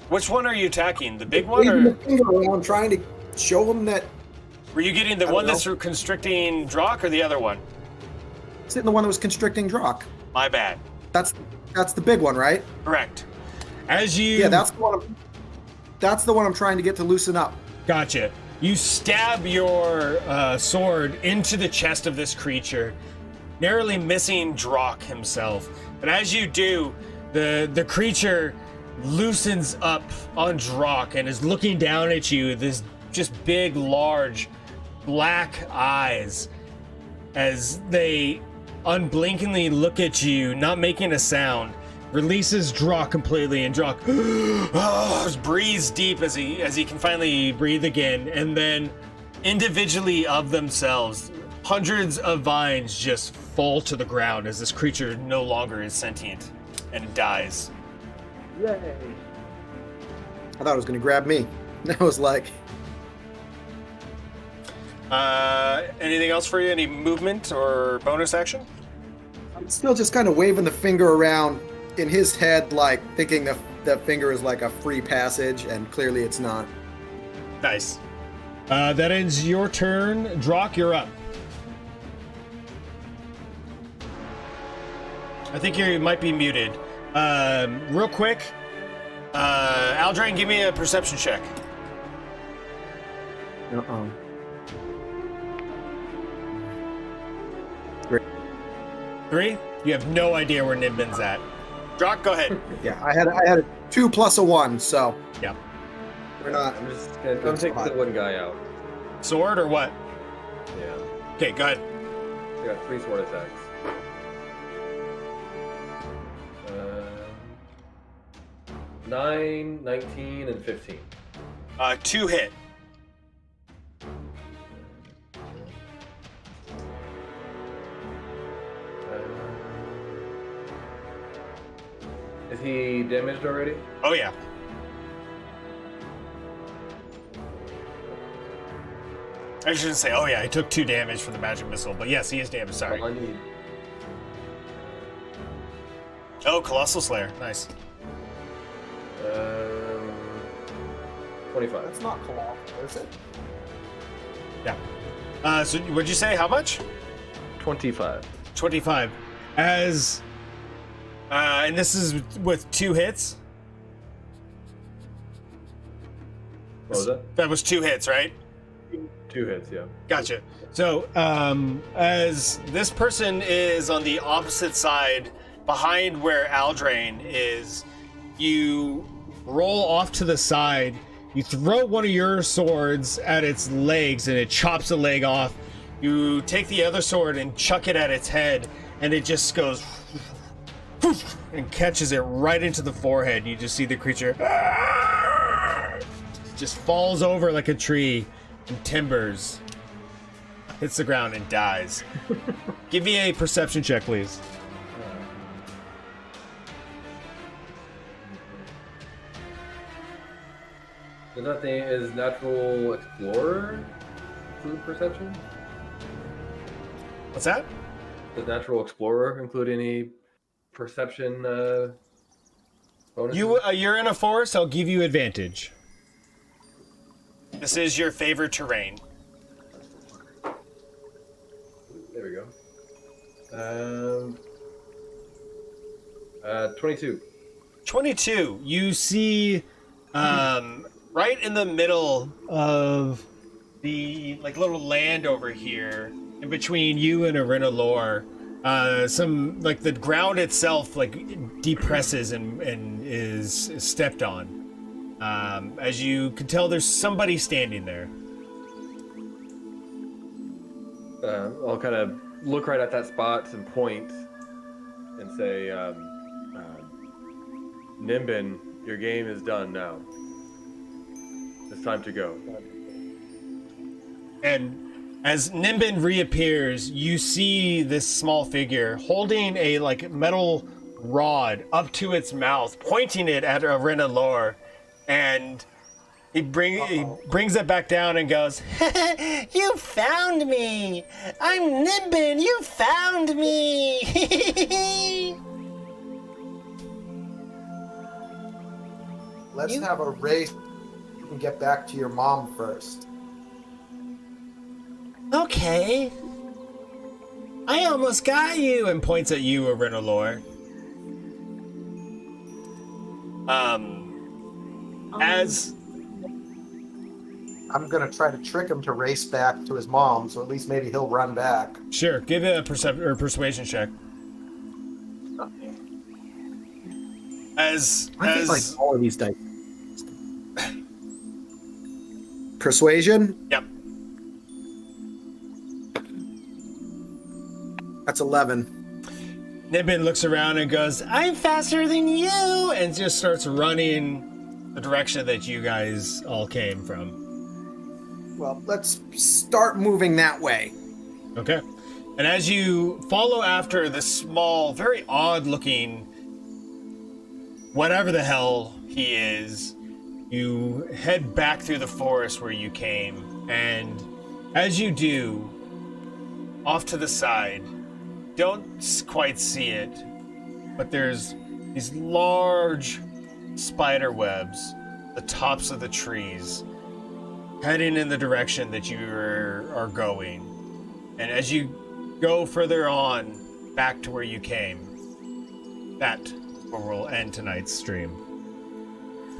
Which one are you attacking? The big one, Waving or the finger around trying to show him that were you getting the I one don't that's constricting Drock, or the other one? it's hitting the one that was constricting Drock. My bad. That's the big one, right? Correct. As you Yeah, that's the one I'm trying to get to loosen up. Gotcha. You stab your sword into the chest of this creature, narrowly missing Drock himself. But as you do, the creature loosens up on Drock and is looking down at you, this just big, large, black eyes, as they unblinkingly look at you, not making a sound. Releases Drock completely, and Drock just breathes deep as he can finally breathe again, and then individually of themselves, hundreds of vines just fall to the ground as this creature no longer is sentient and dies. Yay! I thought it was going to grab me. And I was like, Anything else for you? Any movement or bonus action? I'm still just kind of waving the finger around in his head, like thinking the finger is like a free passage, and clearly it's not. Nice. That ends your turn. Drock, you're up. I think you might be muted. Real quick, Aldrain, give me a perception check. Uh-oh. 3? You have no idea where Nimbin's at. Drock, go ahead. Yeah, I had a 2 plus a 1, so Yep. we're not. I'm just gonna take the one guy out. Sword or what? Yeah. Okay, go ahead. I got 3 sword attacks. 9, 19, and 15. 2 hit. Is he damaged already? Oh yeah. I shouldn't say, oh yeah, he took 2 damage from the magic missile, but yes, he is damaged, sorry. I need... Oh, Colossal Slayer, nice. 25. That's not colossal, is it? Yeah. So what'd you say, how much? 25. 25. As, and this is with 2 hits? What was that? That was 2 hits, right? 2 hits, yeah. Gotcha. So, as this person is on the opposite side, behind where Aldrain is, you roll off to the side, you throw one of your swords at its legs, and it chops a leg off. You take the other sword and chuck it at its head, and it just goes and catches it right into the forehead. You just see the creature just falls over like a tree and timbers, hits the ground and dies. Give me a perception check, please. Is that thing is natural explorer include perception? What's that? Does natural explorer include any perception bonus? You're in a forest. I'll give you advantage. This is your favorite terrain. There we go. 22. 22. You see, right in the middle of the little land over here, in between you and Arena Lore, some the ground itself depresses and is stepped on. As you can tell, there's somebody standing there. I'll kind of look right at that spot and point and say, Nimbin, your game is done now. It's time to go. And as Nimbin reappears, you see this small figure holding a metal rod up to its mouth, pointing it at Arena Lore, and he brings it back down and goes, "You found me! I'm Nimbin! You found me!" Let's have a race and get back to your mom first. Okay. I almost got you, and points at you, Arena Lore. As I'm gonna try to trick him to race back to his mom, so at least maybe he'll run back. Sure, give it a persuasion check. I think like all of these dice. Persuasion? Yep. That's 11. Nibbin looks around and goes, "I'm faster than you," and just starts running the direction that you guys all came from. Well, let's start moving that way. Okay. And as you follow after this small, very odd-looking, whatever the hell he is, you head back through the forest where you came. And as you do, off to the side, don't quite see it, but there's these large spider webs, the tops of the trees, heading in the direction that you are going. And as you go further on back to where you came, that where we'll end tonight's stream.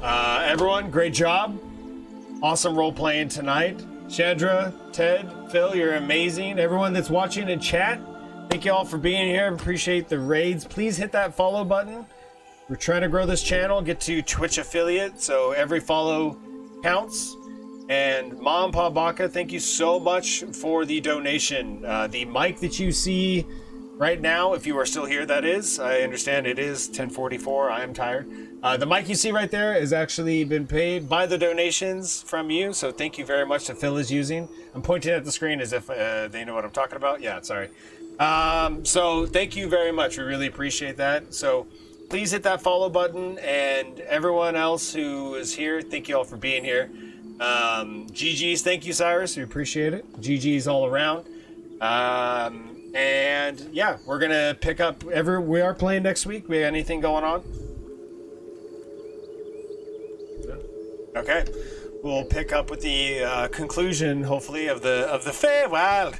Everyone, great job. Awesome role playing tonight. Chandra, Ted, Phil, you're amazing. Everyone that's watching in chat, thank you all for being here. Appreciate the raids. Please hit that follow button. We're trying to grow this channel, get to Twitch affiliate, so every follow counts. And Mom Pa Baka, thank you so much for the donation. The mic that you see right now, if you are still here, that is. I understand it is 10:44. I am tired. The mic you see right there has actually been paid by the donations from you, so thank you very much that Phil is using. I'm pointing at the screen as if they know what I'm talking about. Yeah, sorry. So thank you very much. We really appreciate that. So please hit that follow button, and everyone else who is here, thank you all for being here. GG's, thank you, Cyrus. We appreciate it. GG's all around. And yeah, we're gonna pick up. We are playing next week. We got anything going on? Okay, we'll pick up with the conclusion, hopefully, of the Feywild,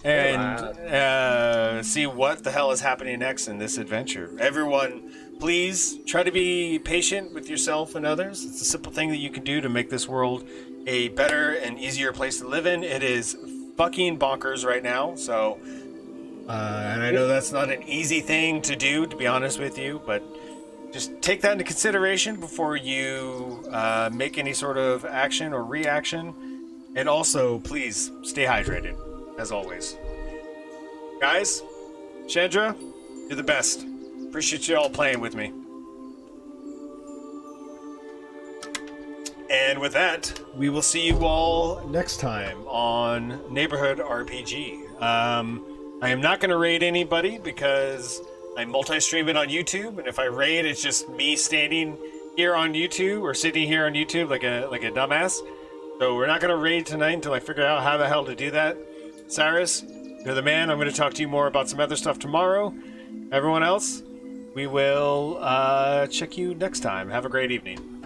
and see what the hell is happening next in this adventure. Everyone, please try to be patient with yourself and others. It's a simple thing that you can do to make this world a better and easier place to live in. It is fucking bonkers right now, so and I know that's not an easy thing to do, to be honest with you, but just take that into consideration before you make any sort of action or reaction. And also, please stay hydrated, as always. Guys, Chandra, you're the best. Appreciate you all playing with me. And with that, we will see you all next time on Neighborhood RPG. I am not going to raid anybody because I'm multi-streaming on YouTube, and if I raid, it's just me standing here on YouTube or sitting here on YouTube like a dumbass. So we're not going to raid tonight until I figure out how the hell to do that. Cyrus, you're the man. I'm going to talk to you more about some other stuff tomorrow. Everyone else, we will check you next time. Have a great evening.